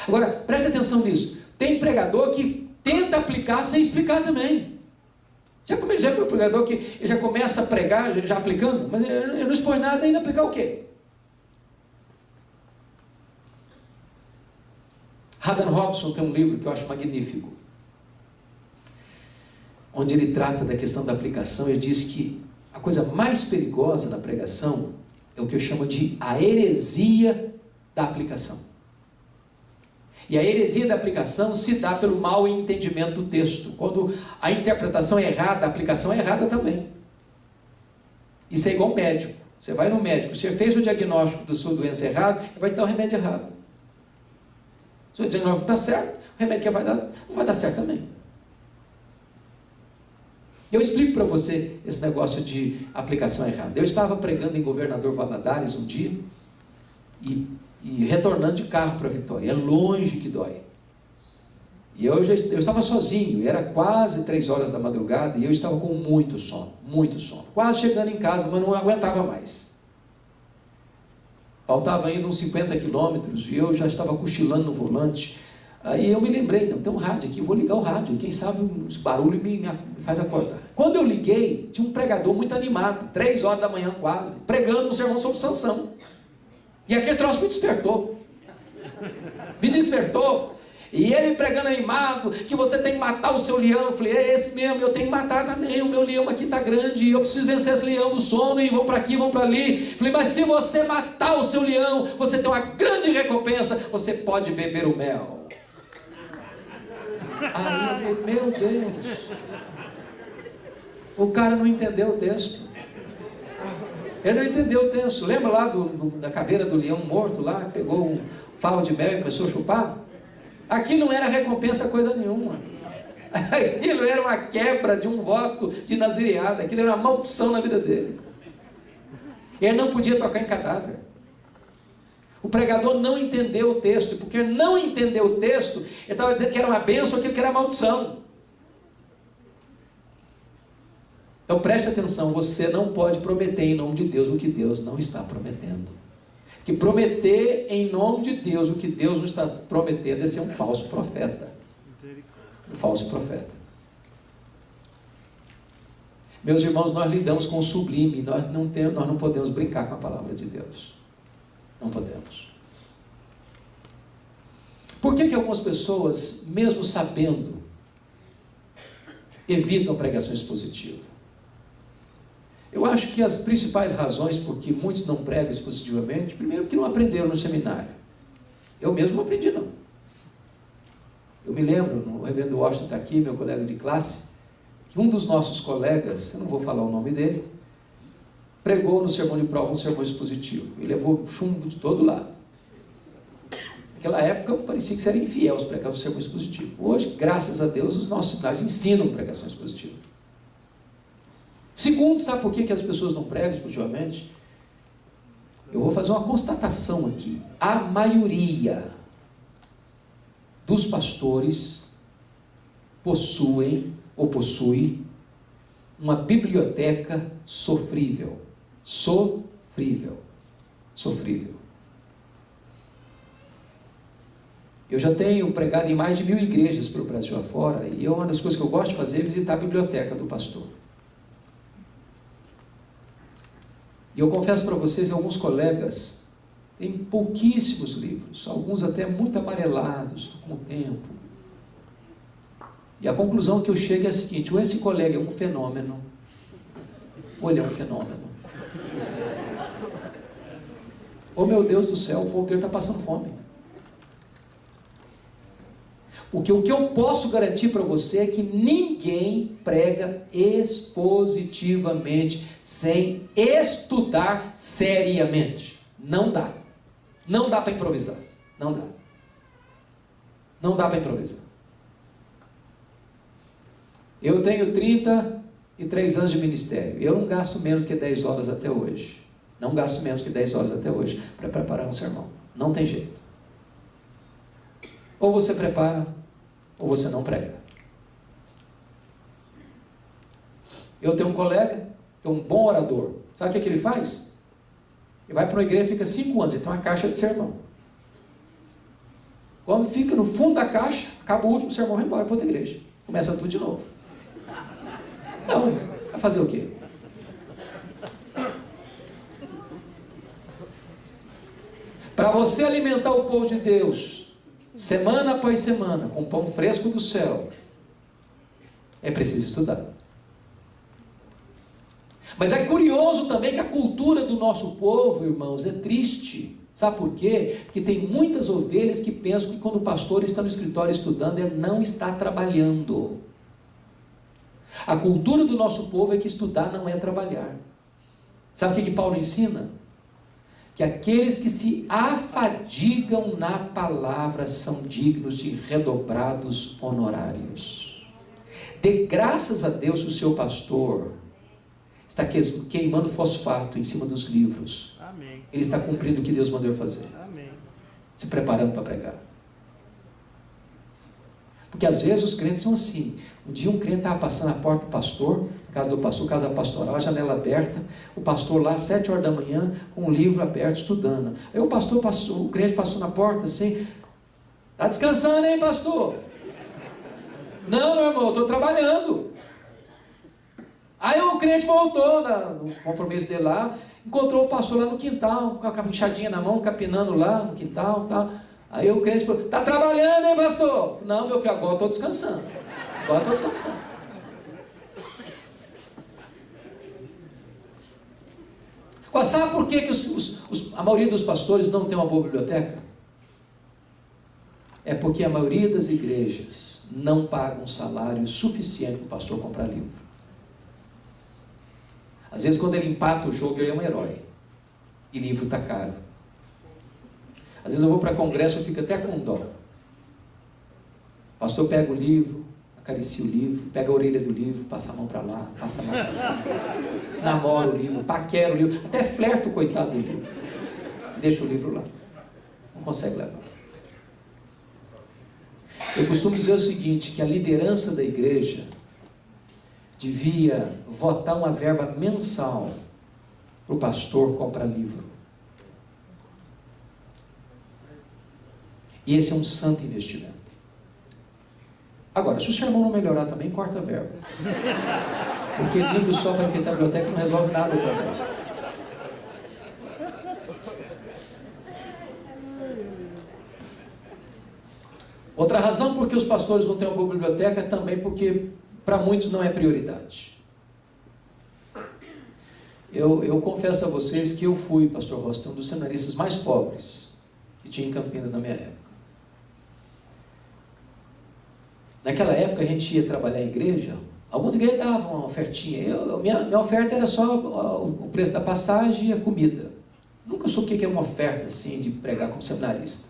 Agora, preste atenção nisso. Tem pregador que tenta aplicar sem explicar também. Já viu o pregador que já começa a pregar, já aplicando, mas eu não expõe nada, ainda aplicar o quê? Haddon Robson tem um livro que eu acho magnífico, onde ele trata da questão da aplicação. Ele diz que a coisa mais perigosa na pregação é o que eu chamo de a heresia da aplicação. E a heresia da aplicação se dá pelo mau entendimento do texto. Quando a interpretação é errada, a aplicação é errada também. Isso é igual médico. Você vai no médico, você fez o diagnóstico da sua doença errado, ele vai te dar o remédio errado. Se o diagnóstico está certo, o remédio que vai dar não vai dar certo também. Eu explico para você esse negócio de aplicação errada. Eu estava pregando em Governador Valadares um dia, e retornando de carro para Vitória. É longe que dói. E eu estava sozinho, era quase 3 horas da madrugada, e eu estava com muito sono, quase chegando em casa, mas não aguentava mais. Faltava ainda uns 50 quilômetros, e eu já estava cochilando no volante. Aí eu me lembrei, não, tem um rádio aqui, vou ligar o rádio, quem sabe os barulhos me faz acordar. Quando eu liguei, tinha um pregador muito animado, 3 horas da manhã quase, pregando um sermão sobre Sansão. E aquele troço me despertou. Me despertou. E ele pregando animado, que você tem que matar o seu leão. Eu falei, é esse mesmo, eu tenho que matar também. O meu leão aqui está grande, e eu preciso vencer esse leão do sono, e vão para aqui, vão para ali. Eu falei, mas se você matar o seu leão, você tem uma grande recompensa, você pode beber o mel. Aí eu falei, meu Deus, o cara não entendeu o texto. Ele não entendeu o texto. Lembra lá da caveira do leão morto lá, pegou um favo de mel e começou a chupar? Aqui não era recompensa coisa nenhuma. Aquilo era uma quebra de um voto de nazireada. Aquilo era uma maldição na vida dele. Ele não podia tocar em cadáver. O pregador não entendeu o texto. Porque ele não entendeu o texto, ele estava dizendo que era uma bênção, aquilo que era maldição. Então preste atenção, você não pode prometer em nome de Deus o que Deus não está prometendo. Que prometer em nome de Deus o que Deus não está prometendo é ser um falso profeta. Um falso profeta. Meus irmãos, nós lidamos com o sublime, nós não podemos brincar com a palavra de Deus. Não podemos. Por que algumas pessoas, mesmo sabendo, evitam pregações positivas? Eu acho que as principais razões por que muitos não pregam expositivamente, primeiro que não aprenderam no seminário. Eu mesmo não aprendi não. Eu me lembro, o reverendo Washington está aqui, meu colega de classe, que um dos nossos colegas, eu não vou falar o nome dele, pregou no sermão de prova um sermão expositivo. E levou chumbo de todo lado. Naquela época parecia que você era infiel se pregar um sermão expositivo. Hoje, graças a Deus, os nossos seminários ensinam pregação expositiva. Segundo, sabe por que as pessoas não pregam expositivamente? Eu vou fazer uma constatação aqui. A maioria dos pastores possui uma biblioteca sofrível. Sofrível. Eu já tenho pregado em mais de 1000 igrejas pelo Brasil afora, e uma das coisas que eu gosto de fazer é visitar a biblioteca do pastor. E eu confesso para vocês que alguns colegas têm pouquíssimos livros, alguns até muito amarelados com o tempo. E a conclusão que eu chego é a seguinte: ou esse colega é um fenômeno, ou ele é um fenômeno. Oh meu Deus do céu, o povo dele está passando fome. O que eu posso garantir para você é que ninguém prega expositivamente sem estudar seriamente. Não dá. Não dá para improvisar. Não dá. Não dá para improvisar. Eu tenho 33 anos de ministério. Eu não gasto menos que 10 horas até hoje. Não gasto menos que 10 horas até hoje para preparar um sermão. Não tem jeito. Ou você prepara, ou você não prega. Eu tenho um colega, que é um bom orador. Sabe o que ele faz? Ele vai para uma igreja e fica 5 anos, ele tem uma caixa de sermão. Quando fica no fundo da caixa, acaba o último sermão, vai embora para outra igreja. Começa tudo de novo. Não, vai fazer o quê? Para você alimentar o povo de Deus, semana após semana, com pão fresco do céu, é preciso estudar. Mas é curioso também que a cultura do nosso povo, irmãos, é triste. Sabe por quê? Porque tem muitas ovelhas que pensam que quando o pastor está no escritório estudando, ele não está trabalhando. A cultura do nosso povo é que estudar não é trabalhar. Sabe o que Paulo ensina? Que aqueles que se afadigam na palavra são dignos de redobrados honorários. Dê graças a Deus o seu pastor está queimando fosfato em cima dos livros. Amém. Ele está cumprindo o que Deus mandou fazer. Amém. Se preparando para pregar. Porque às vezes os crentes são assim. Um dia um crente estava passando na porta do pastor, na casa do pastor, casa pastoral, a janela aberta, o pastor lá, 7 horas da manhã, com um livro aberto, estudando. Aí o crente passou na porta assim, Está descansando, hein, pastor? Não, meu irmão, eu estou trabalhando. Aí o crente voltou no compromisso dele lá, encontrou o pastor lá no quintal, com a enxadinha na mão, capinando lá no quintal, tal. Aí o crente falou, está trabalhando, hein, pastor? Não, meu filho, agora eu estou descansando. Agora eu estou descansando. Agora, sabe por que a maioria dos pastores não tem uma boa biblioteca? É porque a maioria das igrejas não pagam um salário suficiente para o pastor comprar livro. Às vezes, quando ele empata o jogo, ele é um herói. E livro está caro. Às vezes eu vou para congresso, eu fico até com dó. O pastor pega o livro, acaricia o livro, pega a orelha do livro, passa a mão para lá, passa a mão para lá. Namora o livro, paquera o livro, até flerta o coitado do livro. Deixa o livro lá. Não consegue levar. Eu costumo dizer o seguinte, que a liderança da igreja devia votar uma verba mensal para o pastor comprar livro. E esse é um santo investimento. Agora, se o sermão não melhorar também, corta a verba. Porque livro só para enfeitar a biblioteca não resolve nada também. Outra razão por que os pastores não têm uma boa biblioteca é também porque para muitos não é prioridade. Eu confesso a vocês que eu fui, pastor Rosta, um dos seminaristas mais pobres que tinha em Campinas na minha época. Naquela época a gente ia trabalhar em igreja, algumas igrejas davam uma ofertinha, minha oferta era só o preço da passagem e a comida. Nunca soube o que é uma oferta assim de pregar como seminarista.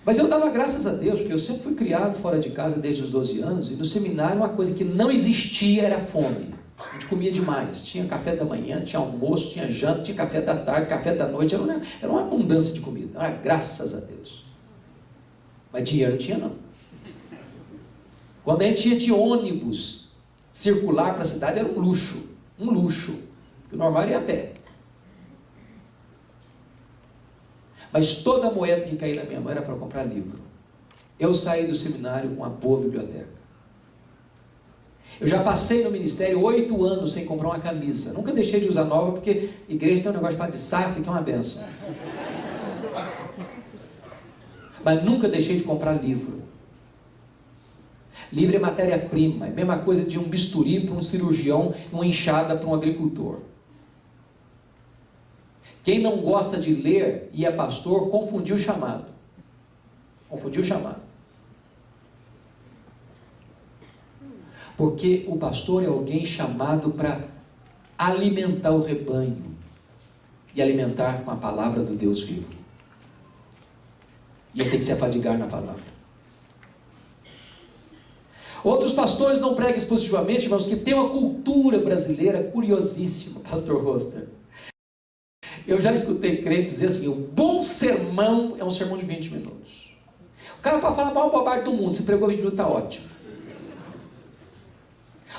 Mas eu dava graças a Deus, porque eu sempre fui criado fora de casa desde os 12 anos, e no seminário uma coisa que não existia era fome. A gente comia demais, tinha café da manhã, tinha almoço, tinha janta, tinha café da tarde, café da noite, era uma abundância de comida, era graças a Deus. Mas dinheiro não tinha não. Quando a gente ia de ônibus circular para a cidade era um luxo, porque o normal era ir a pé. Mas toda moeda que caía na minha mão era para comprar livro. Eu saí do seminário com uma boa biblioteca. Eu já passei no ministério 8 anos sem comprar uma camisa. Nunca deixei de usar nova, porque igreja tem um negócio chamado de SAF, que é uma benção. Mas nunca deixei de comprar livro. Livro é matéria-prima, é a mesma coisa de um bisturi para um cirurgião, uma enxada para um agricultor. Quem não gosta de ler e é pastor, confundiu o chamado. Confundiu o chamado. Porque o pastor é alguém chamado para alimentar o rebanho. E alimentar com a palavra do Deus vivo. E ele tem que se afadigar na palavra. Outros pastores não pregam expositivamente, mas que tem uma cultura brasileira curiosíssima, pastor Roster. Eu já escutei crentes dizer assim, o bom sermão é um sermão de 20 minutos. O cara pode falar mal bobagem do mundo, se pregou 20 minutos está ótimo.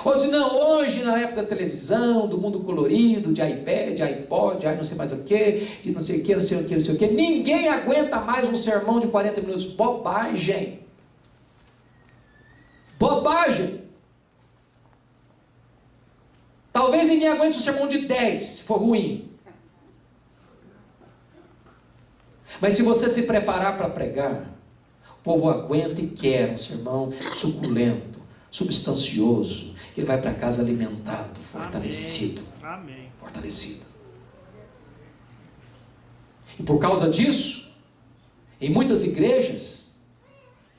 Ou diz, não, hoje na época da televisão, do mundo colorido, de iPad, de iPod, não sei mais o que, de não sei o que, não sei o que, não sei o que, ninguém aguenta mais um sermão de 40 minutos. Bobagem. Bobagem. Talvez ninguém aguente um sermão de 10, se for ruim. Mas se você se preparar para pregar, o povo aguenta e quer um sermão suculento, substancioso. Ele vai para casa alimentado, fortalecido. Amém. Fortalecido. E por causa disso, em muitas igrejas,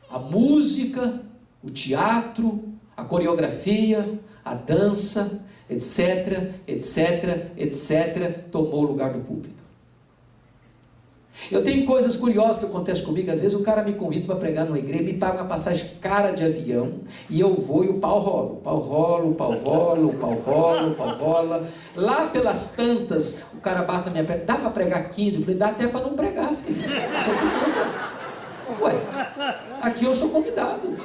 a música, o teatro, a coreografia, a dança, etc, etc, etc, tomou o lugar do púlpito. Eu tenho coisas curiosas que acontecem comigo. Às vezes o cara me convida para pregar numa igreja, me paga uma passagem cara de avião, e eu vou e o pau rola. O pau rola, o pau rola, o pau rola, o pau rola. Lá pelas tantas, o cara bate na minha perna, dá para pregar 15? Eu falei, dá até para não pregar, filho. Só que manda. Ué, aqui eu sou convidado.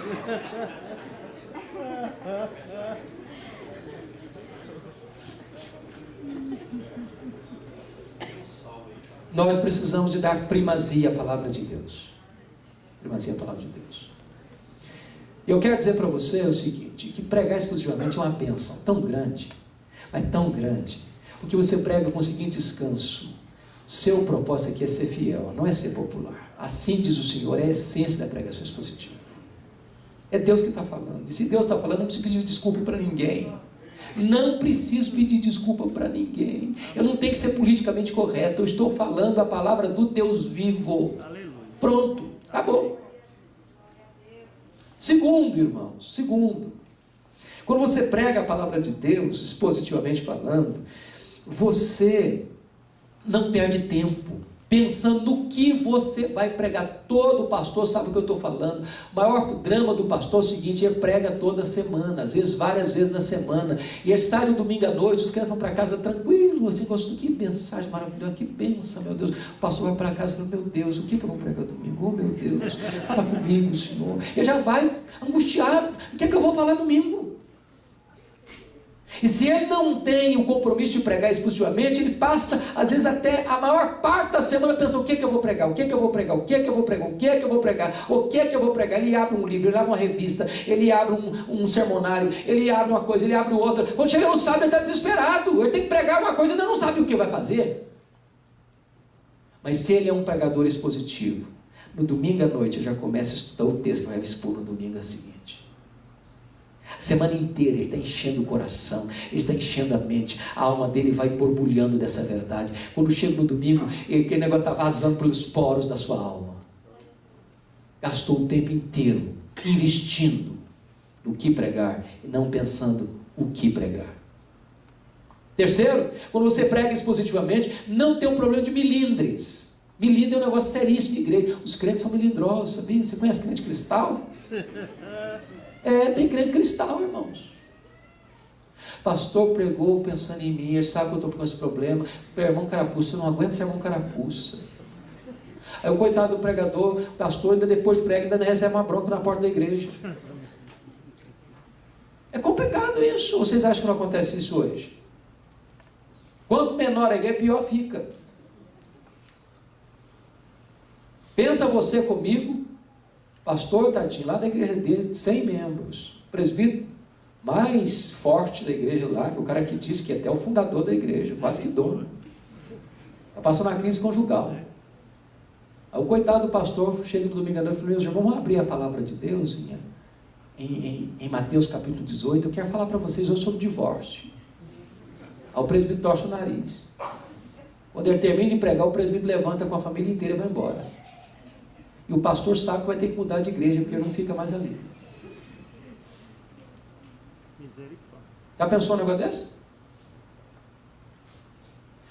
Nós precisamos de dar primazia à palavra de Deus. Primazia à palavra de Deus. Eu quero dizer para você o seguinte, que pregar exclusivamente é uma bênção tão grande, mas tão grande, porque você prega com o seguinte descanso: seu propósito aqui é ser fiel, não é ser popular. Assim diz o Senhor, é a essência da pregação expositiva. É Deus que está falando, e se Deus está falando, não precisa pedir desculpa para ninguém. Não preciso pedir desculpa para ninguém. Eu não tenho que ser politicamente correto. Eu estou falando a palavra do Deus vivo. Pronto, acabou. Segundo, irmãos, quando você prega a palavra de Deus, expositivamente falando, você não perde tempo pensando no que você vai pregar. Todo pastor sabe o que eu estou falando. O maior drama do pastor é o seguinte: ele prega toda semana, às vezes várias vezes na semana, e ele sai no domingo à noite, os crentes vão para casa tranquilo, assim, gostam, que mensagem maravilhosa, que bênção, meu Deus. O pastor vai para casa e fala: meu Deus, o que eu vou pregar domingo? Oh meu Deus, fala comigo, Senhor. Ele já vai angustiado: o que eu vou falar domingo? E se ele não tem o compromisso de pregar exclusivamente, ele passa, às vezes, até a maior parte da semana pensando: o que eu vou pregar? O que eu vou pregar? O que eu vou pregar? O que eu vou pregar? O que eu vou pregar? Ele abre um livro, ele abre uma revista, ele abre um sermonário, ele abre uma coisa, ele abre outra. Quando chega no sábado, ele está desesperado. Ele tem que pregar uma coisa e ainda não sabe o que vai fazer. Mas se ele é um pregador expositivo, no domingo à noite ele já começa a estudar o texto que vai expor no domingo seguinte. Semana inteira ele está enchendo o coração, ele está enchendo a mente, a alma dele vai borbulhando dessa verdade. Quando chega no domingo, aquele negócio está vazando pelos poros da sua alma. Gastou o tempo inteiro investindo no que pregar e não pensando o que pregar. Terceiro, quando você prega expositivamente, não tem um problema de milindres. Milindre é um negócio seríssimo de igreja. Os crentes são milindrosos, sabia? Você conhece crente cristal? Tem crente cristal, irmãos. Pastor pregou pensando em mim, ele sabe que eu estou com esse problema. Irmão carapuça, eu não aguento ser irmão carapuça. Aí o coitado do pregador, pastor, ainda depois prega, ainda recebe uma bronca na porta da igreja. É complicado isso. Ou vocês acham que não acontece isso hoje? Quanto menor a igreja, pior fica. Pensa você comigo, pastor tadinho, lá da igreja dele, 100 membros, presbítero mais forte da igreja lá, que o cara que disse que é até o fundador da igreja, quase que dono, está passando uma crise conjugal. Aí o coitado do pastor chega no domingo à noite e fala: meus irmãos, vamos abrir a palavra de Deus em Mateus capítulo 18, eu quero falar para vocês hoje sobre divórcio. Aí o presbítero torce o nariz. Quando ele termina de pregar, o presbítero levanta com a família inteira e vai embora. E o pastor sabe que vai ter que mudar de igreja, porque ele não fica mais ali. Já pensou um negócio desse?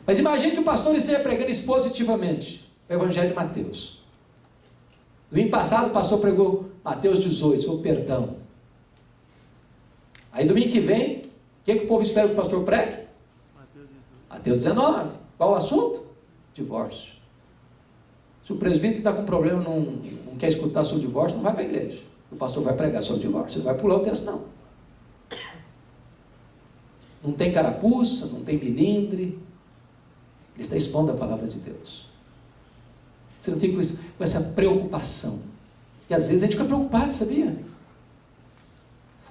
Mas imagine que o pastor esteja pregando expositivamente o Evangelho de Mateus. Domingo passado o pastor pregou Mateus 18, sobre perdão. Aí domingo que vem, o que o povo espera que o pastor pregue? Mateus 19. Qual o assunto? Divórcio. Se o presbítero que está com problema não quer escutar sobre o divórcio, não vai para a igreja. O pastor vai pregar sobre o divórcio. Ele vai pular o texto, não. Não tem carapuça, não tem milindre. Ele está expondo a palavra de Deus. Você não fica com essa preocupação. E às vezes a gente fica preocupado, sabia?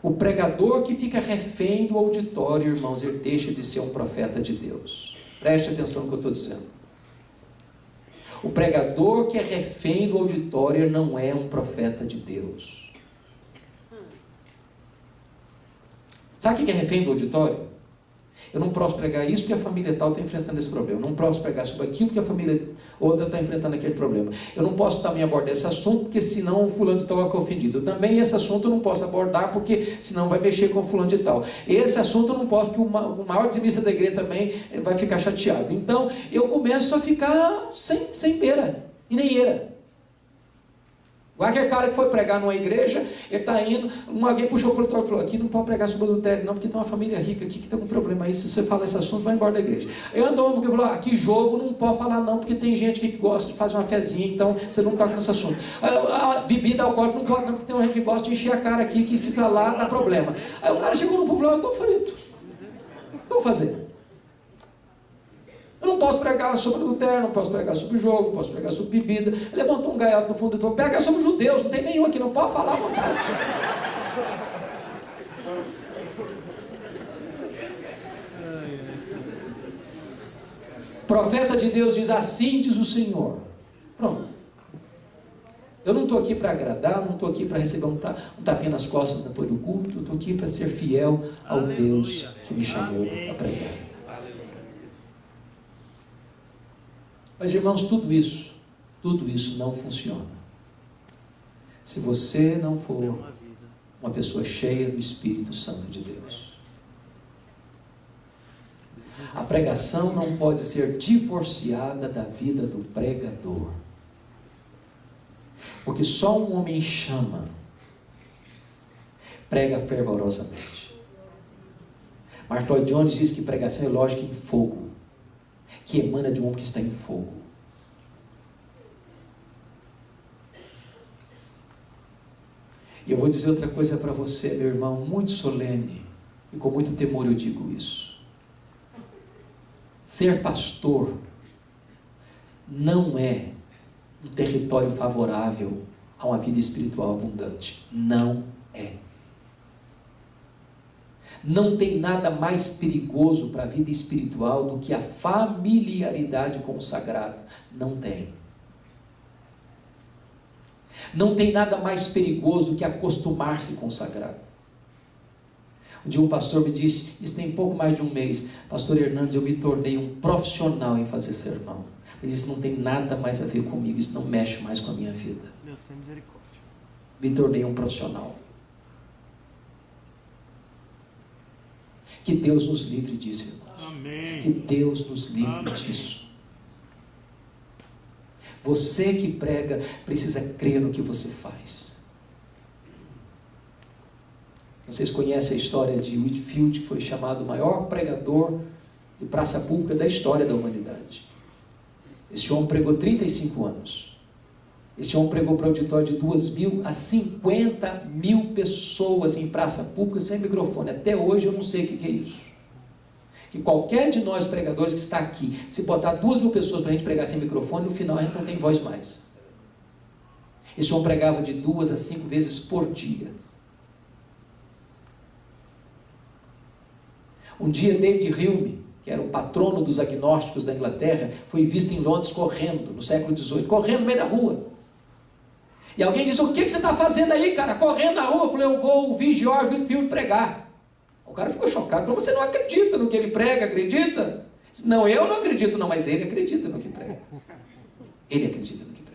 O pregador que fica refém do auditório, irmãos, ele deixa de ser um profeta de Deus. Preste atenção no que eu estou dizendo. O pregador que é refém do auditório não é um profeta de Deus. Sabe o que é refém do auditório? Eu não posso pregar isso porque a família tal está enfrentando esse problema. Eu não posso pregar sobre aquilo porque a família outra está enfrentando aquele problema. Eu não posso também abordar esse assunto porque senão o fulano de tal vai ficar ofendido. Também esse assunto eu não posso abordar porque senão vai mexer com o fulano de tal. Esse assunto eu não posso porque o maior dizimista da igreja também vai ficar chateado. Então eu começo a ficar sem beira e nem eira. Igual aquele cara que foi pregar numa igreja, ele está indo, alguém puxou o coletor e falou: aqui não pode pregar sobre adultério não, porque tem uma família rica aqui que está com problema aí, se você fala esse assunto, vai embora da igreja. Eu andou porque falou: aqui jogo não pode falar não, porque tem gente que gosta de fazer uma fezinha, então você não está com esse assunto. A bebida alcoólica não pode não, porque tem gente que gosta de encher a cara aqui, que se falar dá problema. Aí o cara chegou no povo e falou: eu estou frito. O que eu vou fazer? Eu Eu não posso pregar sobre adultério, não posso pregar sobre jogo, não posso pregar sobre bebida. Ele levantou um gaiato no fundo e falou: pega sobre judeus, não tem nenhum aqui, não pode falar à vontade. Profeta de Deus diz: assim diz o Senhor. Pronto. Eu não estou aqui para agradar, não estou aqui para receber um tapinha nas costas depois do culto, eu estou aqui para ser fiel ao Deus que me chamou a pregar. Mas, irmãos, tudo isso não funciona se você não for uma pessoa cheia do Espírito Santo de Deus. A pregação não pode ser divorciada da vida do pregador. Porque só um homem chama, prega fervorosamente. Mark Lloyd Jones diz que pregação é lógica em fogo, que emana de um homem que está em fogo. E eu vou dizer outra coisa para você, meu irmão, muito solene, e com muito temor eu digo isso. Ser pastor não é um território favorável a uma vida espiritual abundante. Não é. Não tem nada mais perigoso para a vida espiritual do que a familiaridade com o sagrado. Não tem. Não tem nada mais perigoso do que acostumar-se com o sagrado. Um dia um pastor me disse, isso tem pouco mais de um mês: pastor Hernandes, eu me tornei um profissional em fazer sermão. Mas isso não tem nada mais a ver comigo, isso não mexe mais com a minha vida. Deus tem misericórdia. Me tornei um profissional. Que Deus nos livre disso, irmãos. Amém. Que Deus nos livre disso. Você que prega precisa crer no que você faz. Vocês conhecem a história de Whitefield, que foi chamado o maior pregador de praça pública da história da humanidade. Esse homem pregou 35 anos. Esse homem pregou para auditório de 2.000 a 50.000 pessoas em praça pública sem microfone. Até hoje eu não sei o que é isso. Que qualquer de nós pregadores que está aqui, se botar 2.000 pessoas para a gente pregar sem microfone, no final a gente não tem voz mais. Esse homem pregava de 2 a 5 vezes por dia. Um dia David Hume, que era o patrono dos agnósticos da Inglaterra, foi visto em Londres correndo, no século XVIII, correndo no meio da rua. E alguém disse: o que você está fazendo aí, cara, correndo na rua? Eu falei: eu vou ouvir George Whitefield pregar. O cara ficou chocado, falou: você não acredita no que ele prega, acredita? Não, eu não acredito não, mas ele acredita no que prega. Ele acredita no que prega.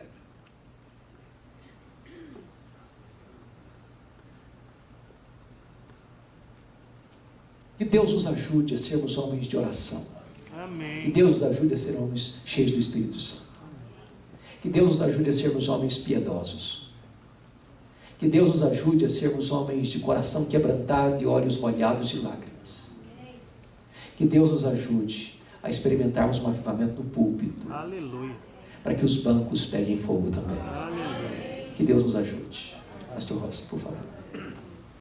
Que Deus nos ajude a sermos homens de oração. Amém. Que Deus nos ajude a ser homens cheios do Espírito Santo. Que Deus nos ajude a sermos homens piedosos. Que Deus nos ajude a sermos homens de coração quebrantado e olhos molhados de lágrimas. Que Deus nos ajude a experimentarmos um avivamento no púlpito. Aleluia. Para que os bancos peguem fogo também. Aleluia. Que Deus nos ajude. Pastor Rossi, por favor.